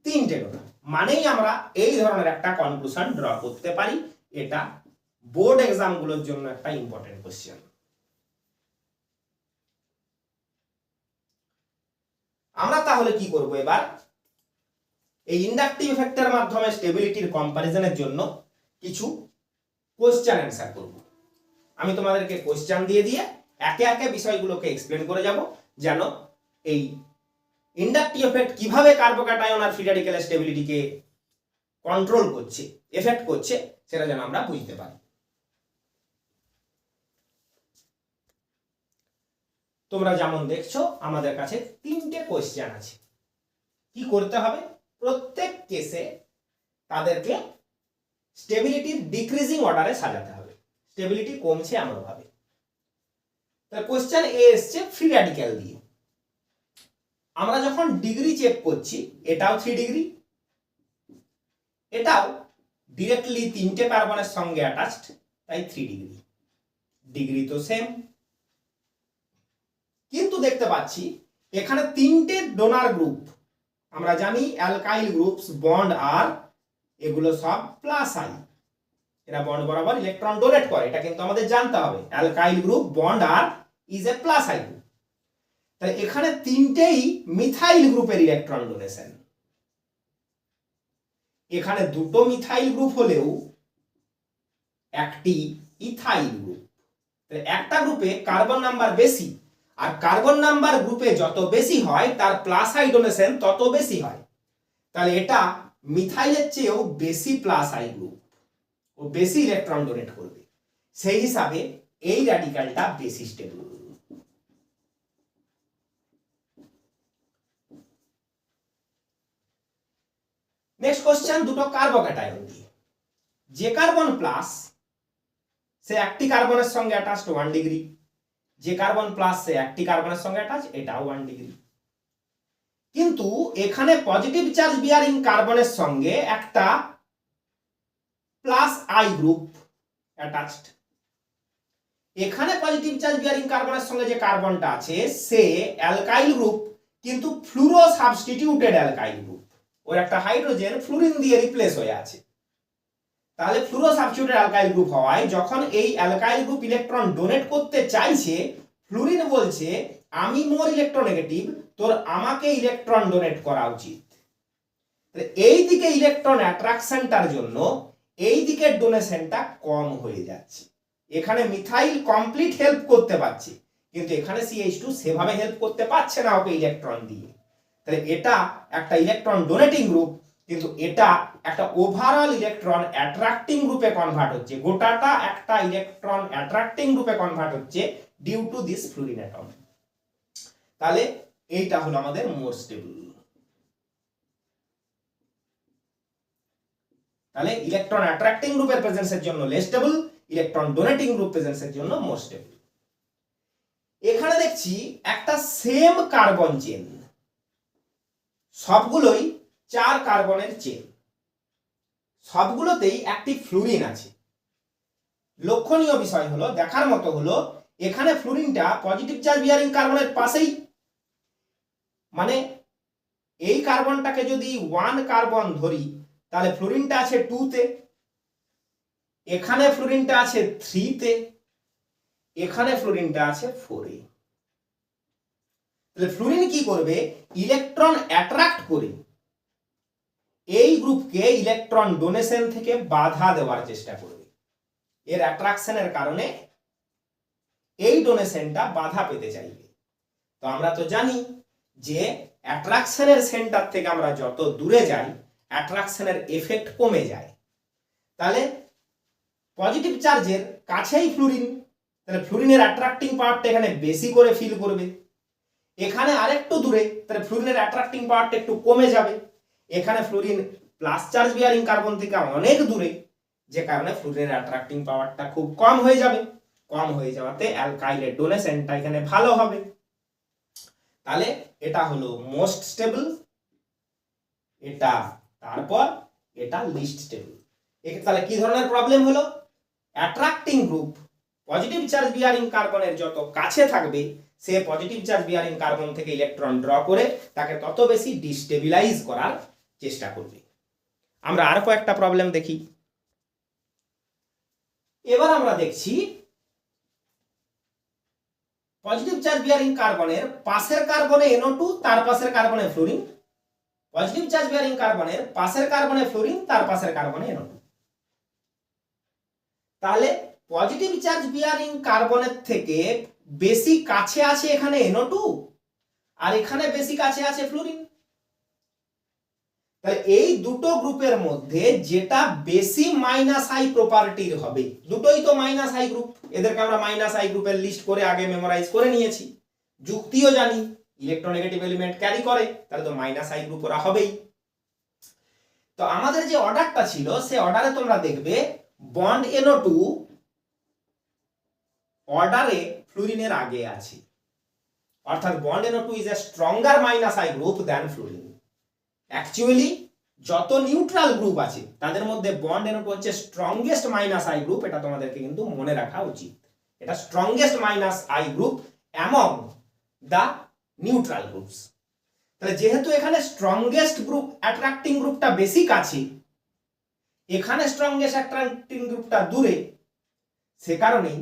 তিনটে ডোনার, মানেই আমরা এই ধরনের একটা কনক্লুশন ড্র করতে পারি। এটা বোর্ড এক্সাম গুলোর জন্য একটা ইম্পর্টেন্ট কোশ্চেন। আমরা তাহলে কি করব, এবার এই ইন্ডাকটিভ ইফেক্টের মাধ্যমে স্টেবিলিটির কম্পারিজনের জন্য কিছু কোশ্চেন অ্যান্সার করব। আমি তোমাদেরকে কোশ্চেন দিয়ে দিয়ে একে একে বিষয়গুলোকে এক্সপ্লেন করে যাব, যেন এই ইন্ডাকটিভ এফেক্ট কিভাবে কার্বোক্যাটায়ন আর ফ্রি র্যাডিক্যালের স্টেবিলিটিকে কন্ট্রোল করছে, এফেক্ট করছে, সেটা যেন আমরা বুঝতে পারি। তোমরা যেমন দেখছো আমাদের কাছে তিনটে কোশ্চেন আছে। কি করতে হবে, প্রত্যেক কেসে তাদেরকে স্টেবিলিটির ডিক্রিজিং অর্ডারে সাজাতে হবে। স্টেবিলিটি কমছে এমন ভাবে। তাহলে কোশ্চেন এ এসছে ফ্রি র্যাডিক্যাল দিয়ে। আমরা যখন ডিগ্রি চেক করছি, এটাও 3 ডিগ্রি, এটাও ডিরেক্টলি তিনটে কার্বনের সঙ্গে অ্যাটাচড, তাই 3 ডিগ্রি। ডিগ্রি তো সেম, কিন্তু দেখতে পাচ্ছি এখানে তিনটে ডোনার গ্রুপ। আমরা জানি অ্যালকাইল গ্রুপস বন্ড আর এগুলো সব প্লাস আই, এরা বন্ড বরাবর ইলেকট্রন ডোনেট করে, এটা কিন্তু আমাদের জানতে হবে। অ্যালকাইল গ্রুপ বন্ড আর is a plus I group. তাহলে এখানে তিনটেই মিথাইল গ্রুপের ইলেকট্রন ডোনেশন। এখানে দুটো মিথাইল গ্রুপ হলেও একটি ইথাইল গ্রুপ। একটা গ্রুপে কার্বন নাম্বার বেশি, আর কার্বন নাম্বার গ্রুপে যত বেশি হয় তার প্লাস আই ডোনেশন তত বেশি হয়। তাহলে এটা মিথাইলের চেয়েও বেশি প্লাস আই গ্রুপ, ও বেশি ইলেকট্রন ডোনেট করবে। সেই হিসাবে এই র্যাডিক্যালটা বেশি স্টেবল। নেক্সট কোশ্চেন দুটো কার্বোক্যাটায়ন দিয়ে। যে কার্বন প্লাস সে একটি কার্বনের সঙ্গে অ্যাটাচড 1 ডিগ্রি, যে কার্বন প্লাস সে একটি কার্বনের সঙ্গে অ্যাটাচ, এটাও 1 ডিগ্রি। কিন্তু এখানে পজিটিভ চার্জ বিয়ারিং কার্বনের সঙ্গে একটা প্লাস আই গ্রুপ অ্যাটাচড। এখানে পজিটিভ চার্জ বিয়ারিং কার্বনের সঙ্গে যে কার্বনটা আছে সে অ্যালকাইল গ্রুপ, কিন্তু ফ্লুরো সাবস্টিটিউটেড অ্যালকাইল গ্রুপ। ওর একটা হাইড্রোজেন ফ্লুরিন দিয়ে রিপ্লেস হয়ে আছে। তাহলে ফ্লুরো সাবস্টিটিউটেড অ্যালকাইল গ্রুপ হওয়ায় যখন এই অ্যালকাইল গ্রুপ ইলেকট্রন ডোনেট করতে চাইছে, ফ্লুরিন বলছে আমি মোর ইলেকট্রোনেগেটিভ, তোর আমাকে ইলেকট্রন ডোনেট করা উচিত। এই দিকে ইলেকট্রন অ্যাট্রাকশনটার জন্য এই দিকের ডোনেশনটা কম হয়ে যাচ্ছে। এখানে মিথাইল কমপ্লিট হেল্প করতে পারছে, কিন্তু এখানে CH2 সেভাবে হেল্প করতে পারছে না ওকে ইলেকট্রন দিয়ে। তাহলে এটা একটা ইলেকট্রন ডোনেটিং গ্রুপ, কিন্তু এটা একটা ওভারঅল ইলেকট্রন অ্যাট্রাক্টিং গ্রুপে কনভার্ট হচ্ছে। গোটাটা একটা ইলেকট্রন অ্যাট্রাক্টিং গ্রুপে কনভার্ট হচ্ছে due to this fluorine atom. তাহলে এইটা হলো আমাদের মোর স্টেবল। তাহলে ইলেকট্রন অ্যাট্রাক্টিং গ্রুপের প্রেজেন্সের জন্য less stable, electron donating group প্রেজেন্সের জন্য মোর স্টেবল। এখানে দেখছি একটা সেম কার্বন চেন, সবগুলোই 4 কার্বনের চেন, সবগুলোতেই একটি ফ্লুরিন আছে। লক্ষণীয় বিষয় হলো, দেখার মতো হলো, এখানে ফ্লুরিনটা পজিটিভ চার্জ বিয়ারিং কার্বনের পাশেই, মানে এই কার্বনটাকে যদি 1 কার্বন ধরি তাহলে ফ্লুরিনটা আছে 2 তে, এখানে ফ্লুরিনটা আছে 3 তে, এখানে ফ্লুরিনটা আছে 4 এ। তাহলে ফ্লুরিন কি করবে, ইলেকট্রন অ্যাট্রাক্ট করে এই গ্রুপকে ইলেকট্রন ডোনেশন থেকে বাধা দেওয়ার চেষ্টা করবে। এর অ্যাট্রাকশনের কারণে এই ডোনেশনটা বাধা পেতে চাইবে। তো আমরা তো জানি যে অ্যাট্রাকশনের সেন্টার থেকে আমরা যত দূরে যাই অ্যাট্রাকশনের এফেক্ট কমে যায়। তাহলে পজিটিভ চার্জের কাছেই ফ্লুরিন, তাহলে ফ্লুরিনের অ্যাট্রাক্টিং পাওয়ারটা এখানে বেশি করে ফিল করবে। এখানে আরেকটু দূরে, তাহলে ফ্লুরিনের অ্যাট্রাক্টিং পাওয়ারটা একটু কমে যাবে। এখানে fluorine plus charge bearing carbon থেকে অনেক দূরে, যে কারণে ফ্লুরিনের অ্যাট্রাক্টিং পাওয়ারটা খুব কম হয়ে যাবে। কম হয়ে যাওয়াতে অ্যালকাইলের ডোনেশনটা এখানে ভালো হবে। তাহলে এটা হলো মোস্ট স্টেবল, এটা তারপর এটা লিস্ট স্টেবল। তাহলে কি ধরনের প্রবলেম হলো? Attracting group positive charge bearing কার্বনের যত কাছে থাকবে, সে পজিটিভ চার্জ বিয়ারিং কার্বন থেকে ইলেকট্রন ড্র করে তাকে তত বেশি ডিস্টেবিলাইজ করার চেষ্টা করবে। আমরা আর কয়েকটা প্রবলেম দেখি। এবার আমরা দেখছি পজিটিভ চার্জ বিয়ারিং কার্বনের পাশের কার্বনে NO2, তার পাশের কার্বনে ফ্লোরিন। পজিটিভ চার্জ বিয়ারিং কার্বনের পাশের কার্বনে ফ্লোরিন, তার পাশের কার্বনে NO2। তাহলে পজিটিভ চার্জ বিয়ারিং কার্বনের থেকে বেশি কাছে আছে এখানে NO2, আর এখানে বেশি কাছে আছে ফ্লোরিন। তাহলে এই দুটো গ্রুপের মধ্যে যেটা বেশি মাইনাস আই প্রপার্টির হবে, দুটোই তো মাইনাস আই গ্রুপ, এদেরকে আমরা মাইনাস আই গ্রুপের লিস্ট করে আগে মেমোরাইজ করে নিয়েছি, যুক্তিও জানি ইলেকট্রোনেগেটিভ এলিমেন্ট ক্যারি করে, তাহলে তো মাইনাস আই গ্রুপ ওরা হবেই। তো আমাদের যে অর্ডারটা ছিল, সে অর্ডারে তোমরা দেখবে বন্ড NO2 অর্ডারে ফ্লোরিনের আগে আছে, অর্থাৎ bond NO2 is a stronger minus I group than fluorine. Actually যত নিউট্রাল গ্রুপ আছে তাদের মধ্যে বন্ড NO2 হচ্ছে স্ট্রংগেস্ট মাইনাস আই গ্রুপ, এটা তোমাদেরকে কিন্তু মনে রাখা উচিত। এটা strongest minus I group among the neutral groups. তাহলে যেহেতু এখানে স্ট্রংগেস্ট গ্রুপ অ্যাট্রাক্টিং গ্রুপটা বেশি কাছে, এখানে স্ট্রংগেস্ট অ্যাট্রাক্টিং গ্রুপটা দূরে, সে কারণেই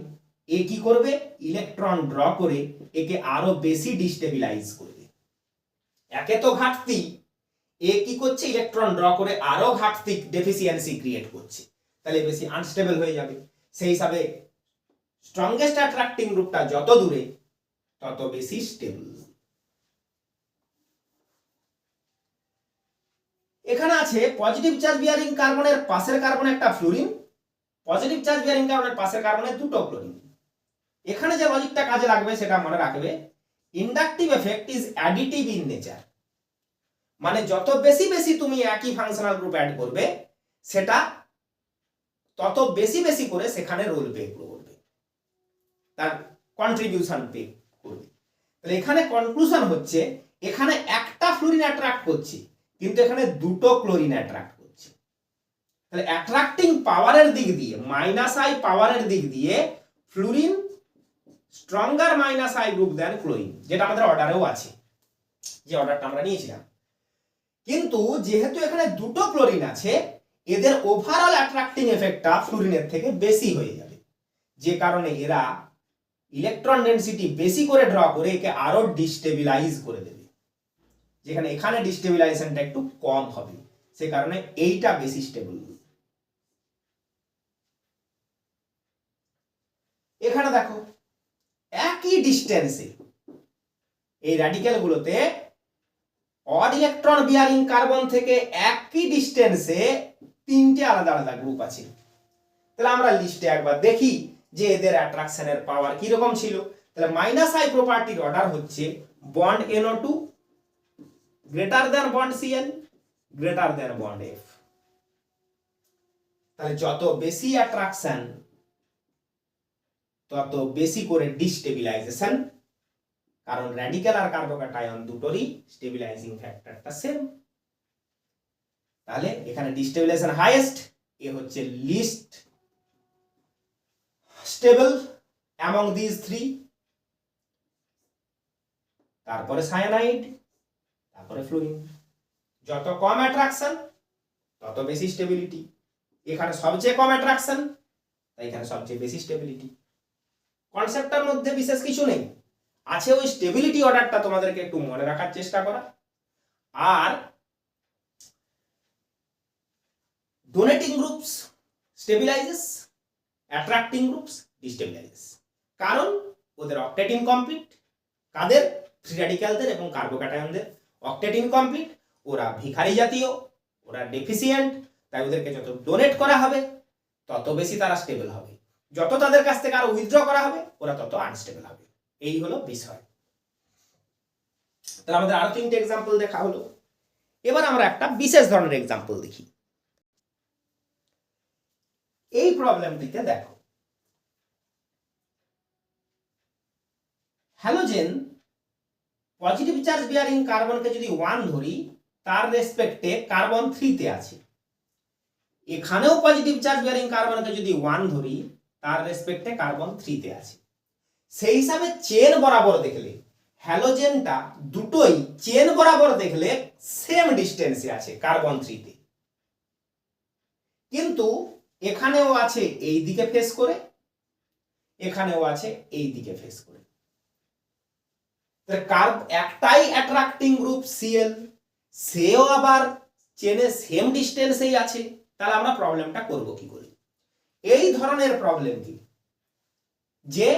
এ কি করবে, ইলেকট্রন ড্র করে একে আরো বেশি ডিস্টেবিলাইজ করবে। একে তো ঘাটতি, এ কি করছে, ইলেকট্রন ড্র করে আরো ঘাটতি ডেফিসিয়েন্সি ক্রিয়েট করছে, তাহলে বেশি আনস্টেবল হয়ে যাবে। সেই হিসাবে স্ট্রংগেস্ট অ্যাট্রাক্টিং গ্রুপটা যত দূরে তত বেশি স্টেবল। এখানে আছে পজিটিভ চার্জ বিয়ারিং কার্বনের পাশের কার্বনে একটা ফ্লোরিন, পজিটিভ চার্জ বিয়ারিং কার্বনের পাশের কার্বনে দুটো ফ্লোরিন। এখানে যে লজিকটা কাজে লাগবে সেটা মনে রাখবে, inductive effect is additive in nature. মানে যত বেশি বেশি তুমি একই ফাংশনাল গ্রুপ অ্যাড করবে, সেটা তত বেশি বেশি করে সেখানে রোল প্লে করবে, তার কন্ট্রিবিউশন পে করবে। তাহলে এখানে কনক্লুশন হচ্ছে, এখানে একটা ফ্লোরিন অ্যাট্রাক্ট করছে কিন্তু এখানে দুটো ক্লোরিন অ্যাট্রাক্ট করছে। তাহলে অ্যাট্রাক্টিং পাওয়ারের দিক দিয়ে, মাইনাস আই পাওয়ারের দিক দিয়ে fluorine stronger minus I group than chlorine, যেটা আমাদের অর্ডারেও আছে, যে অর্ডারটা আমরা নিয়েছিলাম। কিন্তু যেহেতু এখানে দুটো ক্লোরিন আছে, এদের ওভারঅল অ্যাট্রাক্টিং এফেক্টটা ফ্লোরিনের থেকে বেশি হয়ে যাবে, যে কারণে এরা ইলেকট্রন ডেনসিটি বেশি করে ড্র করে একে আরো ডিস্টেবিলাইজ করে দেবে, যেখানে এখানে ডিস্টেবিলাইজেশনটা একটু কম হবে, সে কারণে এইটা বেশি স্টেবল। এখানে দেখো একই ডিস্টেন্সে এই র্যাডিক্যাল গুলোতে অড ইলেকট্রন বিয়ারিং কার্বন থেকে একই ডিস্টেন্সে তিনটে আলাদা আলাদা গ্রুপ আছে। তাহলে আমরা লিস্টে একবার দেখি যে এদের অ্যাট্রাকশনের পাওয়ার কি রকম ছিল। তাহলে মাইনাস আই প্রপার্টির অর্ডার হচ্ছে bond NO2 greater than bond Cl greater than bond F। তাহলে যত বেশি অ্যাট্রাকশন তত বেশি করে ডিস্টেবিলাইজেশন, কারণ র্যাডিক্যাল আর কার্বোক্যাটায়ন দুটোরই স্টেবিলাইজিং ফ্যাক্টরটা সেম। তাহলে এখানে ডিস্টেবিলাইজেশন হাইয়েস্ট, এ হচ্ছে least stable among this three. তারপরে সায়ানাইড, তারপরে ফ্লোরিন। যত কম অ্যাট্রাকশন তত বেশি স্টেবিলিটি। এখানে সবচেয়ে কম অ্যাট্রাকশন, তাই এখানে সবচেয়ে বেশি স্টেবিলিটি। কনসেপ্টটার মধ্যে বিশেষ কিছু নেই, আছে ওই স্টেবিলিটি অর্ডারটা তোমাদেরকে একটু মনে রাখার চেষ্টা করা, আর ডোনেটিং গ্রুপস স্টেবিলাইজেস, অ্যাট্রাক্টিং গ্রুপস ডিস্টেবিলাইজেস। কারণ ওদের অক্টেট ইনকমপ্লিট, কাদের, ফ্রি র্যাডিক্যালদের এবং কার্বোক্যাটায়নদের অক্টেট ইনকমপ্লিট, ওরা ভিখারি জাতীয়, ওরা ডেফিসিয়েন্ট, তাই ওদেরকে যত ডোনেট করা হবে তত বেশি তারা স্টেবল হবে, যত তাদের কাছ থেকে আরো উইথড্র করা হবে ওরা তত আনস্টেবল হবে। এই হলো বিষয়। তাহলে আমাদের আরো তিনটে এক্সাম্পল দেখা হলো। এবার আমরা একটা বিশেষ ধরনের এক্সাম্পল দেখি। এই প্রবলেমটিতে দেখো, হ্যালোজেন পজিটিভ চার্জ বিয়ারিং কার্বনকে যদি 1 ধরি, তার রেসপেক্টে কার্বন 3 তে আছে। এখানেও পজিটিভ চার্জ বিয়ারিং কার্বনকে যদি 1 ধরি, তার রেসপেক্টে কার্বন 3 তে আছে। সেই হিসাবে চেন বরাবর দেখলে হ্যালোজেনটা দুটোই চেন বরাবর দেখলে সেম ডিস্টেন্সে আছে কার্বন 3 তে, কিন্তু এখানেও আছে এই দিকে ফেস করে, এখানেও আছে এই দিকে ফেস করে। একটাই অ্যাট্রাক্টিং গ্রুপ Cl, সেও আবার চেনে সেম ডিস্টেন্সেই আছে, তাহলে আমরা প্রবলেমটা করব কি করে? এই ধরনের প্রবলেম কি, যে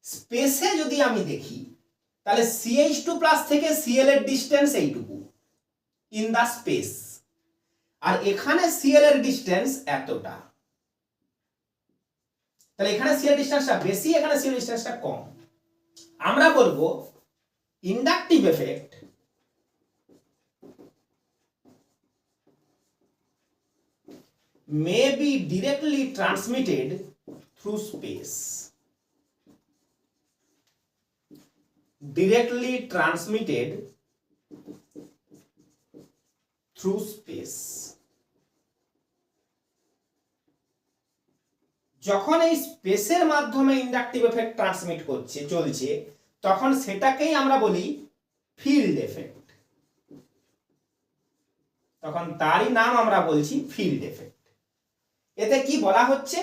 স্পেসে যদি আমি দেখি তাহলে CH2+ থেকে Cl এর ডিস্টেন্স এইটুকু ইন দা স্পেস, আর এখানে Cl এর ডিস্টেন্স এতটা, তাহলে এখানে Cl ডিস্টেন্সটা বেশি, এখানে Cl ডিস্টেন্সটা কম। আমরা বলবো inductive effect may be directly transmitted through space. Directly transmitted through space. যখন এই স্পেসের মাধ্যমে ইন্ডাকটিভ এফেক্ট ট্রান্সমিট করছে চলছে, তখন সেটাকেই আমরা বলি ফিল্ড এফেক্ট। তখন তারই নাম আমরা বলছি ফিল্ড এফেক্ট। এতে কি বলা হচ্ছে,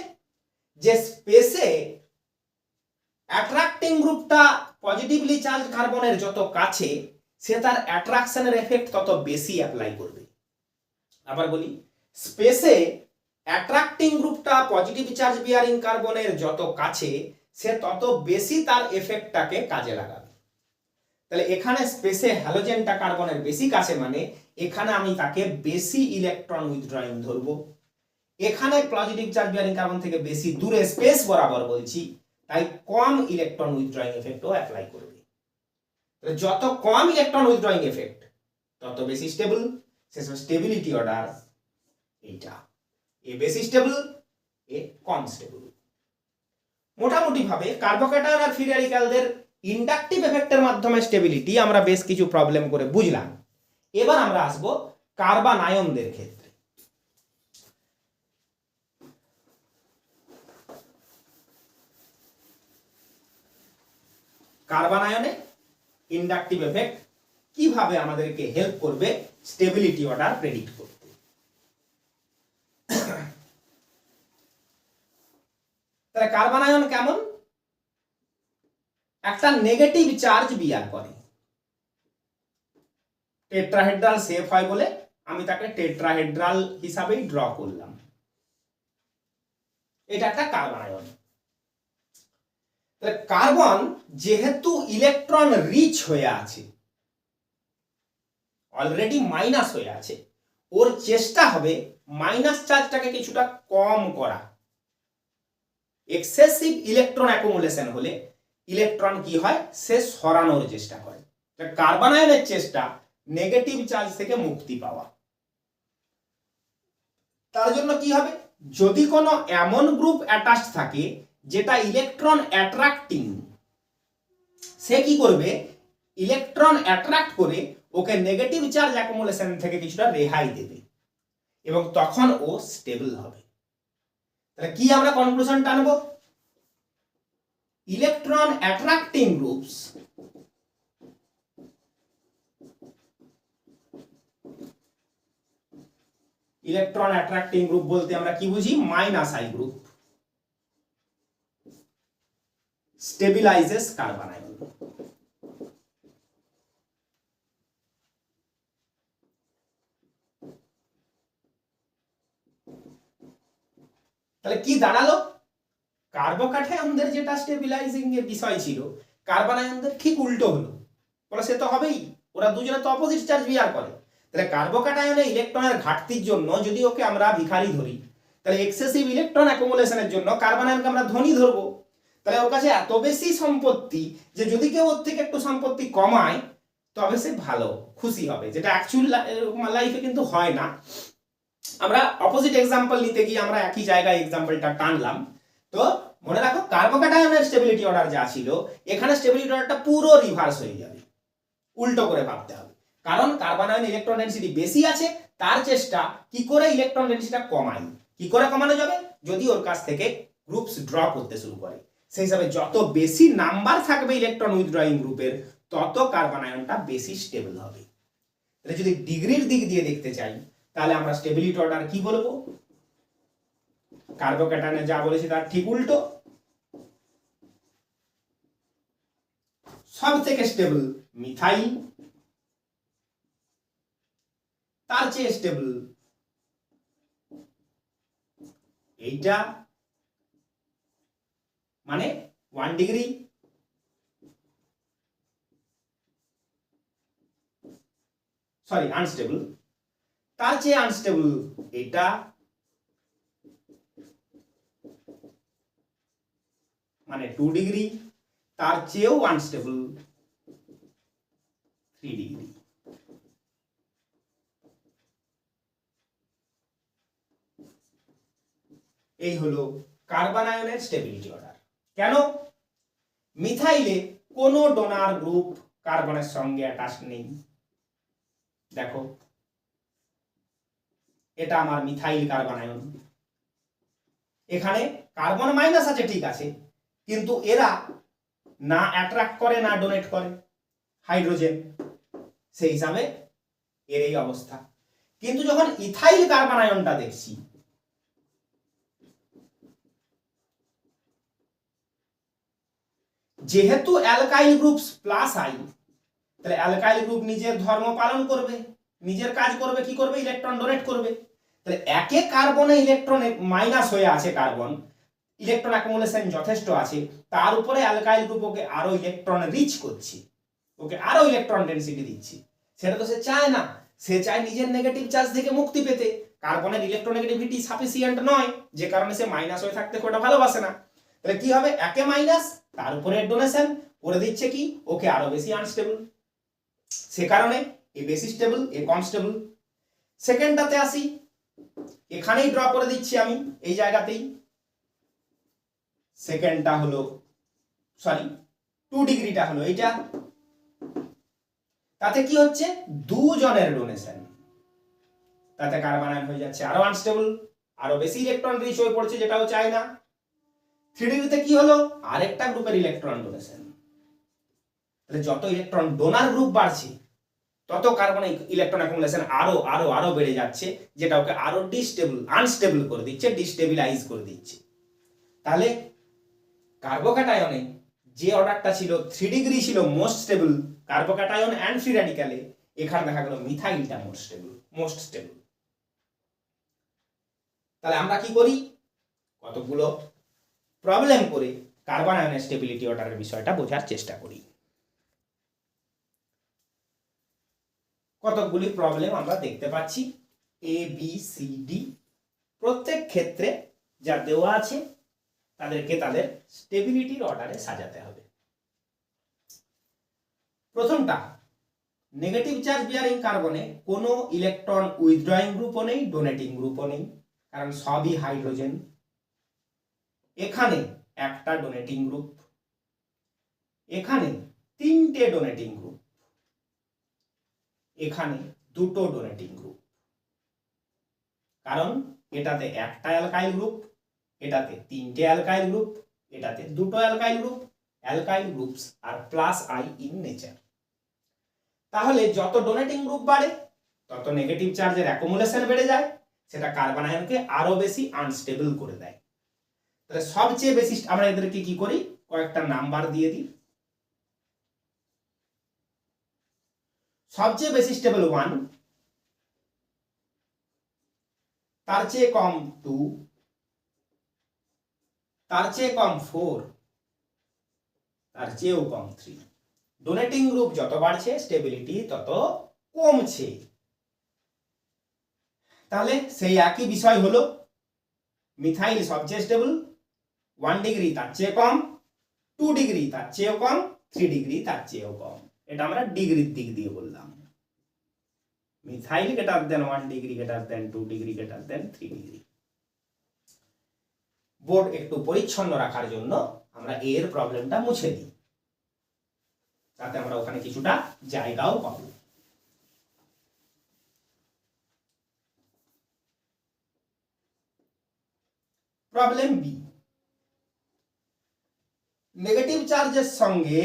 যে স্পেসে অ্যাট্রাক্টিং গ্রুপটা পজিটিভলি চার্জ কার্বনের যত কাছে, সে তার অ্যাট্রাকশনের এফেক্ট তত বেশি অ্যাপ্লাই করবে। আবার বলি, স্পেসে অ্যাট্রাক্টিং গ্রুপটা পজিটিভ চার্জ বিয়ারিং কার্বনের যত কাছে, সে তত বেশি তার এফেক্টটাকে কাজে লাগাবে। তাহলে এখানে স্পেসে হ্যালোজেনটা কার্বনের বেশি কাছে, মানে এখানে আমি তাকে বেশি ইলেকট্রন উইথড্রয়িং ধরবো। এখানে পজিটিভ চার্জ বিয়ারিং কার্বন থেকে বেশি দূরে স্পেস বরাবর বলছি, তাই কম ইলেকট্রন উইথড্রয়িং এফেক্টও অ্যাপ্লাই করবে। যত কম ইলেকট্রন উইথড্রয়িং এফেক্ট তত বেশি স্টেবল। স্টেবিলিটি অর্ডার এইটা, এ বেশি স্টেবল, এ কম স্টেবল। মোটামুটি ভাবে কার্বোক্যাটায়ন আর ফ্রি র্যাডিক্যালদের ইন্ডাকটিভ এফেক্টের মাধ্যমে স্টেবিলিটি আমরা বেশ কিছু প্রবলেম করে বুঝলাম। এবার আমরা আসবো কার্বানায়নদের ক্ষেত্রে। কার্বানায়নে ইন্ডাকটিভ এফেক্ট কিভাবে আমাদেরকে হেল্প করবে স্টেবিলিটি অর্ডার প্রেডিক্ট করতে। তাহলে কার্বানায়ন কেমন? একটা নেগেটিভ চার্জ বিয়ার করে, টেট্রাহেড্রাল শেপ হয় বলে আমি তাকে টেট্রাহেড্রাল হিসাবেই ড্র করলাম। এটা একটা কার্বানায়ন। তাহলে কার্বন যেহেতু ইলেকট্রন রিচ হয়ে আছে, অলরেডি মাইনাস হয়ে আছে, ওর চেষ্টা হবে মাইনাস চার্জটাকে কিছুটা কম করা। এক্সেসিভ ইলেকট্রন অ্যাকুমুলেশন হলে ইলেকট্রন কি হয়, সে সরানোর চেষ্টা করে। কার্বানায়নের চেষ্টা নেগেটিভ চার্জ থেকে মুক্তি পাওয়া। তার জন্য কি হবে, যদি কোনো এমন গ্রুপ অ্যাটাচ থাকে যেটা ইলেকট্রন অ্যাট্রাক্টিং, সে কি করবে, ইলেকট্রন অ্যাট্রাক্ট করে ওকে নেগেটিভ চার্জ অ্যাকুমুলেশন থেকে কিছুটা রেহাই দেবে, এবং তখন ও স্টেবল হবে। তাহলে কি আমরা কনক্লুশন টানবো, electron attracting groups electron attracting group বলতে আমরা কি বুঝি, minus I group stabilizes carbanion. তাহলে কি দাঁড়ালো, কার্বোক্যাটায়নদের যেটা স্টেবিলাইজিং এর বিষয় ছিল, কার্বানায়নদের ঠিক উল্টো হলো। বলে সে তো হবেই, ওরা দুজনে তো অপোজিট চার্জ বিয়ার করে। তাহলে কার্বোক্যাটায়নে ইলেকট্রনের ঘাটতির জন্য যদি ওকে আমরা ভিখারি ধরি, তাহলে এক্সেসিভ ইলেকট্রন অ্যাকুমুলেশনের জন্য কার্বানায়নকে আমরা ধনী ধরবো। তাহলে ওর কাছে এত বেশি সম্পত্তি যে যদি কেউ ওর থেকে একটু সম্পত্তি কমায় তবে সে ভালো খুশি হবে, যেটা অ্যাকচুয়াল লাইফে কিন্তু হয় না। আমরা অপোজিট এক্সাম্পল নিতে গিয়ে আমরা একই জায়গায় এক্সাম্পলটা টানলাম। তো মনে রাখো, কার্বোক্যাটায়নের স্টেবিলিটি অর্ডার যা ছিল, এখানে স্টেবিলিটি অর্ডারটা পুরো রিভার্স হয়ে যাবে, উল্টো করে ভাবতে হবে। কারণ কার্বন আয়ন ইলেকট্রন ডেনসিটি বেশি আছে, তার চেষ্টা কি করে ইলেকট্রন ডেনসিটিটা কমাই। কি করে কমানো যাবে? যদি ওর কাছ থেকে গ্রুপস ড্রপ করতে শুরু করে। সেই হিসাবে যত বেশি নাম্বার থাকবে ইলেকট্রন উইথড্রয়িং গ্রুপের, তত কার্বন আয়নটা বেশি স্টেবল হবে। তাহলে যদি ডিগ্রির দিক দিয়ে দেখতে চাই, তাহলে আমরা স্টেবিলিটি অর্ডার কি বলবো? কার্বোক্যাটায়নে যা বলেছি তার ঠিক উল্টো। সব থেকে স্টেবল মিথাইল, তার চেয়ে স্টেবল এইটা, মানে 1 ডিগ্রি। Sorry, unstable. তার চেয়ে আনস্টেবল এটা, মানে 2 ডিগ্রি। তার চেয়েও আনস্টেবল 3 ডিগ্রি। এই হলো কার্বন আয়নের স্টেবিলিটি অর্ডার। কেন? মিথাইলে কোনো ডোনার গ্রুপ কার্বনের সঙ্গে অ্যাটাচ নেই। দেখো, এটা আমার মিথাইল কার্বন আয়ন। এখানে কার্বন মাইনাস আছে ঠিক আছে, কিন্তু এরা না অ্যাট্রাক্ট করে না ডোনেট করে হাইড্রোজেন, সেই হিসাবে এর এই অবস্থা। কিন্তু যখন ইথাইল কার্বন আয়নটা দেখছি, যেহেতু অ্যালকাইল গ্রুপস প্লাস আই, তাহলে অ্যালকাইল গ্রুপ নিজের ধর্ম পালন করবে, নিজের কাজ করবে। কি করবে? ইলেকট্রন ডোনেট করবে। তাহলে একে কার্বনে ইলেকট্রন মাইনাস হয়ে আছে, কার্বন ইলেকট্রন অ্যাকুমুলেশন যথেষ্ট আছে, তার উপরে অ্যালকাইল গ্রুপ ওকে আরো ইলেকট্রন রিচ করছে, ওকে আরো ইলেকট্রন ডেনসিটি দিচ্ছে। সেটা তো সে চায় না। সে চায় নিজের নেগেটিভ চার্জ থেকে মুক্তি পেতে। কার্বনের ইলেকট্রোনেগেটিভিটি সাফিসিয়েন্ট নয়, যে কারণে সে মাইনাস হয়ে থাকতে খুব একটা ভালোবাসে না। তাহলে কি হবে? একে মাইনাস, তার উপরে ডোনেশন করে দিচ্ছে কি ওকে আরো বেশি আনস্টেবল। সে কারণে এ বেশি স্টেবল, এ কম স্টেবল। সেকেন্ডটাতে আসি, এখানেই ড্র করে দিচ্ছি আমি, এই জায়গাতেই। সেকেন্ডটা হলো, সরি 2 ডিগ্রিটা হলো এইটা। তাতে কি হচ্ছে? দুজনের ডোনেশন, তাতে কার্বন আয়ন হয়ে যাচ্ছে আরো আনস্টেবল, আরো বেশি ইলেকট্রন রিচ হয়ে পড়ছে, যেটাও চাই না। 3 ডিগ্রিতে কি হলো? আরেকটা গ্রুপের ইলেকট্রন ডোনেশন। তাহলে যত ইলেকট্রন ডোনার গ্রুপ বাড়ছে, তত কার্বনের ইলেকট্রন অ্যাকুমুলেশন আরো আরো আরো বেড়ে যাচ্ছে, যেটা ওকে আরো ডিস্টেবল, আনস্টেবল করে দিচ্ছে, ডিস্টেবিলাইজ করে দিচ্ছে। তাহলে কার্বোক্যাটায়নে যে অর্ডারটা ছিল 3 ডিগ্রি ছিল most stable carbocation and free র্যাডিক্যালে, এখানে দেখা গেল মিথাইলটা মোস্ট স্টেবল। তাহলে আমরা কি করি? কতগুলো প্রবলেম করে কার্বন আয়নের স্টেবিলিটি অর্ডারের বিষয়টা বোঝার চেষ্টা করি। কতগুলি প্রবলেম আমরা দেখতে পাচ্ছি, এ বি সি ডি। প্রত্যেক ক্ষেত্রে যা দেওয়া আছে তাদেরকে তাদের স্টেবিলিটির অর্ডারে সাজাতে হবে। প্রথমটা, নেগেটিভ চার্জ বিয়ারিং কার্বনে কোনো ইলেকট্রন উইথড্রয়িং গ্রুপও নেই, ডোনেটিং গ্রুপও নেই, কারণ সবই হাইড্রোজেন। এখানে একটা ডোনেটিং গ্রুপ, এখানে 3টে ডোনেটিং গ্রুপ, এখানে 2টো ডোনেটিং গ্রুপ। কারণ এটাতে একটা অ্যালকাইল গ্রুপ, এটাতে 3টে অ্যালকাইল গ্রুপ, এটাতে 2টো alkyl group. Alkyl groups are plus I in nature. তাহলে যত ডোনেটিং গ্রুপ বাড়ে, তত নেগেটিভ চার্জের অ্যাকুমুলেশন বেড়ে যায়, সেটা কার্বন আয়নকে আরো বেশি আনস্টেবল করে দেয়। তাহলে সবচেয়ে বেশি আমরা এদেরকে কি করি? কয়েকটা নাম্বার দিয়ে দিই। সবচেয়ে বেশি স্টেবল 1, তার চেয়ে কম 2, তার চেয়ে কম 4, তার চেয়েও কম 3। ডোনেটিং গ্রুপ যত বাড়ছে, স্টেবিলিটি তত কমছে। তাহলে সেই একই বিষয় হলো, মিথাইল সবচেয়ে স্টেবল, 1 ডিগ্রি তার চেয়ে কম, 2 ডিগ্রি তার চেয়েও কম, 3 ডিগ্রি তার চেয়েও কম। এটা আমরা ডিগ্রির দিক দিয়ে বললাম। Methyl greater than 1 degree, greater than 2 degree, greater than 3 degree. Board একটু পরিচ্ছন্ন রাখার জন্য আমরা এর প্রবলেমটা মুছে দিই, যাতে আমরা ওখানে কিছুটা জায়গাও পাবো। প্রবলেম বি, নেগেটিভ চার্জের সঙ্গে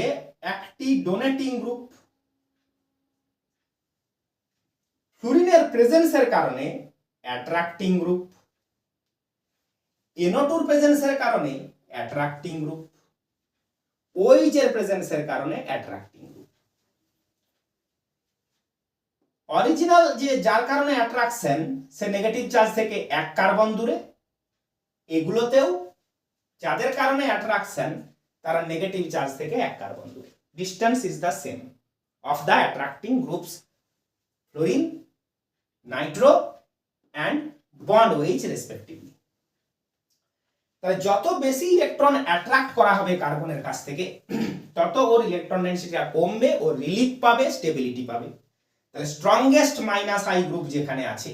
একটি ডোনেটিং গ্রুপ ফ্লুরিনের প্রেজেন্সের কারণে অ্যাট্রাক্টিং গ্রুপ, NO2 প্রেজেন্সের কারণে অ্যাট্রাক্টিং গ্রুপ, OH এর প্রেজেন্সের কারণে অ্যাট্রাক্টিং গ্রুপ। অরিজিনাল যে যার কারণে অ্যাট্রাকশন সে নেগেটিভ চার্জ থেকে 1 কার্বন দূরে, এগুলোতেও যাদের কারণে অ্যাট্রাকশন তারা নেগেটিভ চার্জ থেকে 1 কার্বন দূরে। Distance is the same of the attracting groups fluorine, Nitro and bond OH respectively. তাহলে যত বেশি ইলেকট্রন অ্যাট্রাক্ট করা হবে কার্বনের কাছ থেকে তত ওর ইলেকট্রন ডেনসিটিটা কমবে, ও রিলিফ পাবে, স্টেবিলিটি পাবে। তাহলে স্ট্রংগেস্ট মাইনাস আই গ্রুপ যেখানে আছে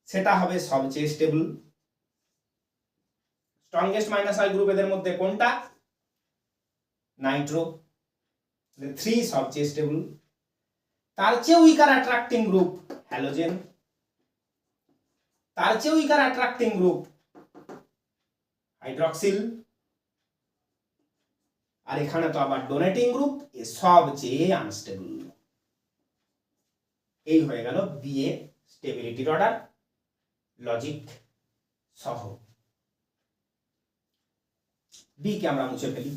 সেটা হবে সবচেয়ে stable. Strongest minus I group এদের মধ্যে কোনটা? নাইট্রো, 3 সবচেয়ে স্টেবল। তার চেয়ে উইকার অ্যাট্রাক্টিং গ্রুপ হ্যালোজেন, তার চেয়ে উইকার অ্যাট্রাক্টিং গ্রুপ হাইড্রক্সিল, আর এখানে তো আবার ডোনেটিং গ্রুপ, এ সবচেয়ে আনস্টেবল। এই হয়ে গেল বিএ স্টেবিলিটির অর্ডার লজিক সহ। বি কে আমরা মুছে ফেলি।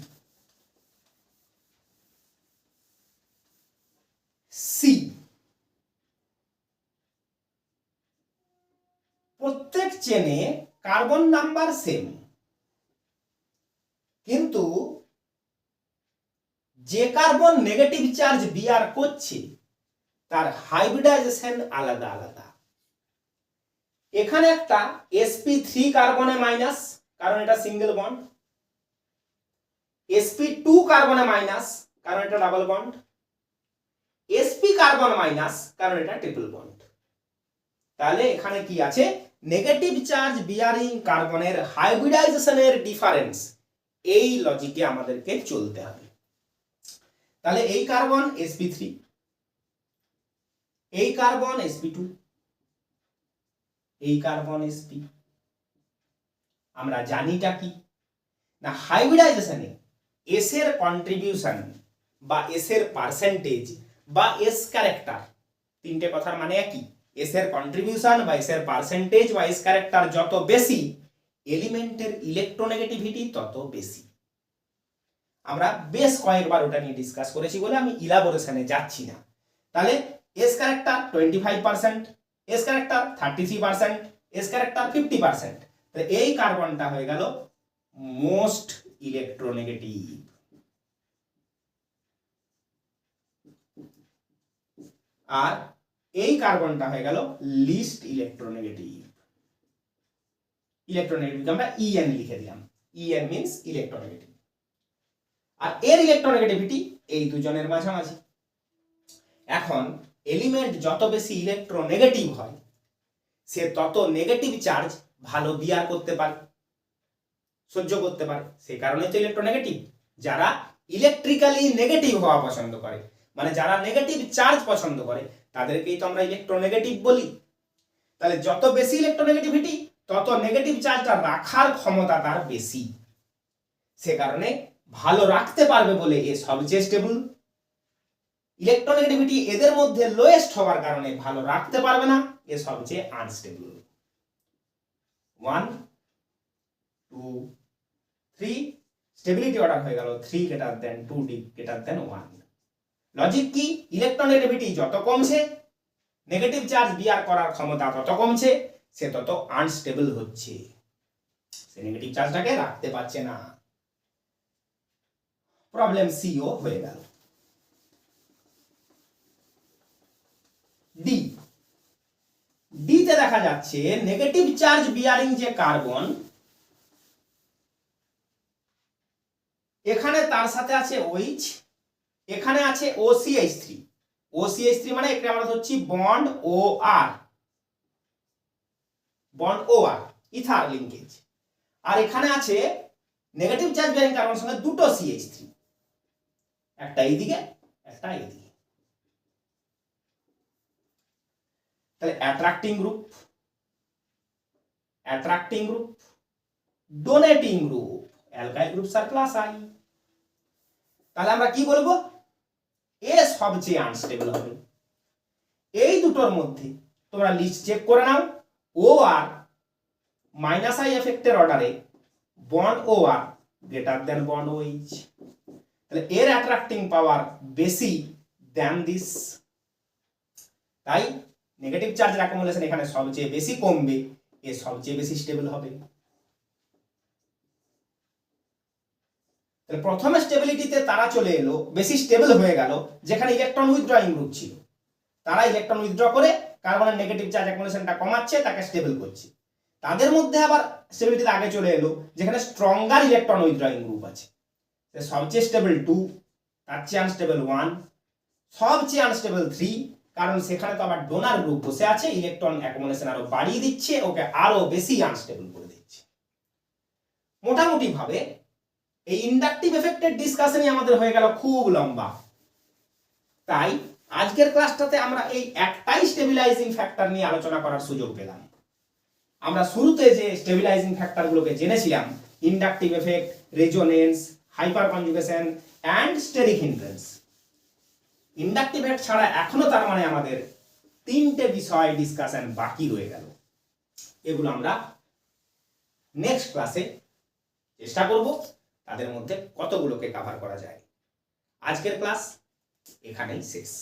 সি, প্রত্যেক চেনে কার্বন নাম্বার সেম, কিন্তু যে কার্বন নেগেটিভ চার্জ বিয়ার করছে তার হাইব্রিডাইজেশন আলাদা আলাদা। এখানে একটা sp3 কার্বনে মাইনাস, কারণ এটা সিঙ্গেল বন্ড, sp2 কার্বনে মাইনাস, কারণ এটা double bond, sp carbon minus, কারণ এটা ট্রিপল বন্ড। তাহলে এখানে কি আছে? নেগেটিভ চার্জ বিয়ারিং কার্বনের হাইব্রিডাইজেশনের ডিফারেন্স। এই লজিকে আমাদেরকে চলতে হবে। তাহলে এই কার্বন sp3, এই কার্বন sp2, এই কার্বন sp। আমরা জানিটা কি না, হাইব্রিডাইজেশনে এস এর কন্ট্রিবিউশন বা এস এর পার্সেন্টেজ বা এস ক্যারেক্টার, তিনটে কথার মানে একই। এস এর কন্ট্রিবিউশন বা এস এর পার্সেন্টেজ বা এস ক্যারেক্টার যত বেশি, এলিমেন্টের ইলেকট্রোনেগেটিভিটি তত বেশি। আমরা বেশ কয়েকবার ওটা নিয়ে ডিসকাস করেছি বলে আমি ইলাবোরেশনে যাচ্ছি না। তাহলে S character 25%, S character 33%, S character 50%। তাহলে এই কার্বনটা হয়ে গেল মোস্ট ইলেকট্রোনেগেটিভ, আর এই কার্বনটা হয়ে গেল লিস্ট ইলেকট্রোনেগেটিভ। ইলেকট্রোনেগেটিভ আমরা EN লিখে দিলাম, EN মিন্স ইলেকট্রোনেগেটিভ। আর এর ইলেকট্রোনেগেটিভিটি এই দুজনের মাঝামাঝি। এখন এলিমেন্ট যত বেশি ইলেকট্রোনেগেটিভ হয় সে তত নেগেটিভ চার্জ ভালো বিয়ার করতে পারে, সহ্য করতে পারে। সেই কারণে তো ইলেকট্রোনেগেটিভ। যারা ইলেকট্রিক্যালি নেগেটিভ হওয়া পছন্দ করে, মানে যারা নেগেটিভ চার্জ পছন্দ করে, তাদেরকেই তো আমরা ইলেকট্রোনেগেটিভ বলি। তাহলে যত বেশি ইলেকট্রোনেগেটিভিটি তত নেগেটিভ চার্জটা রাখার ক্ষমতা তার বেশি। সে কারণে ভালো রাখতে পারবে বলে এ সবচেয়ে স্টেবল। ইলেকট্রোনেগেটিভিটি এদের মধ্যে লোয়েস্ট হওয়ার কারণে ভালো রাখতে পারবে না, এ সবচেয়ে আনস্টেবল। 1 2 3 স্টেবিলিটি অর্ডার হয়ে গেল 3 greater than 2 D greater than 1। Logic কি? ইলেকট্রোনেগেটিভিটি যত কমছে নেগেটিভ চার্জ বিয়ার করার ক্ষমতা তত কমছে, সে তত আনস্টেবল হচ্ছে, সে নেগেটিভ চার্জটাকে রাখতে পারছে না। প্রবলেম সিও হয়ে গেল। ডি, ডিতে দেখা যাচ্ছে নেগেটিভ চার্জ বিয়ারিং যে কার্বন, এখানে তার সাথে আছে OH, এখানে আছে OCH3। OCH3 মানে এখানে আমরা ধরছি bond OR, bond OR, ether linkage. আর এখানে আছে নেগেটিভ চার্জ বিয়ারিং কার্বনের সঙ্গে দুটো CH3, একটা এইদিকে একটা এইদিকে। তাহলে attracting group, attracting group, donating group, alkyl groups আর ক্লাস আই। তাহলে আমরা কি বলবো, এ সবচেয়ে আনস্টেবল হবে। এই দুটোর মধ্যে তোমরা লিস্ট চেক করে নাও, ও আর মাইনাস আই এফেক্টের অর্ডারে bond O R greater than bond O H, তাহলে এর অ্যাট্রাক্টিং পাওয়ার বেশি দেন দিস, তাই নেগেটিভ চার্জ অ্যাকুমুলেশন এখানে সবচেয়ে বেশি কমবে, এ সবচেয়ে বেশি স্টেবল হবে। তাহলে প্রথমে স্টেবিলিটিতে তারা চলে এলো, বেশি স্টেবল হয়ে গেল যেখানে ইলেকট্রন উইথড্রয়িং গ্রুপ ছিল, তারা ইলেকট্রন উইথড্র করে কার্বনের নেগেটিভ চার্জ অ্যাকুমুলেশনটা কমাচ্ছে, তাকে স্টেবল করছে। তাদের মধ্যে আবার স্টেবিলিটিতে আগে চলে এলো যেখানে স্ট্রঙ্গার ইলেকট্রন উইথড্রয়িং গ্রুপ আছে, সবচেয়ে স্টেবল 2, তার চেয়ে আনস্টেবল 1, সবচেয়ে আনস্টেবল 3, কারণ সেখানে তো আবার ডোনার গ্রুপ বসে আছে, ইলেকট্রন অ্যাকুমুলেশন আরো বাড়িয়ে দিচ্ছে, ওকে আরো বেশি আনস্টেবল করে দিচ্ছে। মোটামুটি ভাবে এই ইন্ডাকটিভ এফেক্টের ডিসকাশনই আমাদের হয়ে গেল খুব লম্বা, তাই আজকের ক্লাসটাতে আমরা এই একটাই স্টেবিলাইজিং ফ্যাক্টর নিয়ে আলোচনা করার সুযোগ পেলাম। আমরা শুরুতে যে স্টেবিলাইজিং ফ্যাক্টরগুলোকে জেনেছিলাম, inductive effect, resonance, hyper conjugation and steric hindrance, inductive effect ছাড়া এখনো তার মানে আমাদের 3টে বিষয় ডিসকাশন বাকি রয়ে গেল। এগুলো আমরা নেক্সট ক্লাসে চেষ্টা করব তাদের মধ্যে কতগুলোকে কভার করা যায়। আজকের ক্লাস এখানেই শেষ।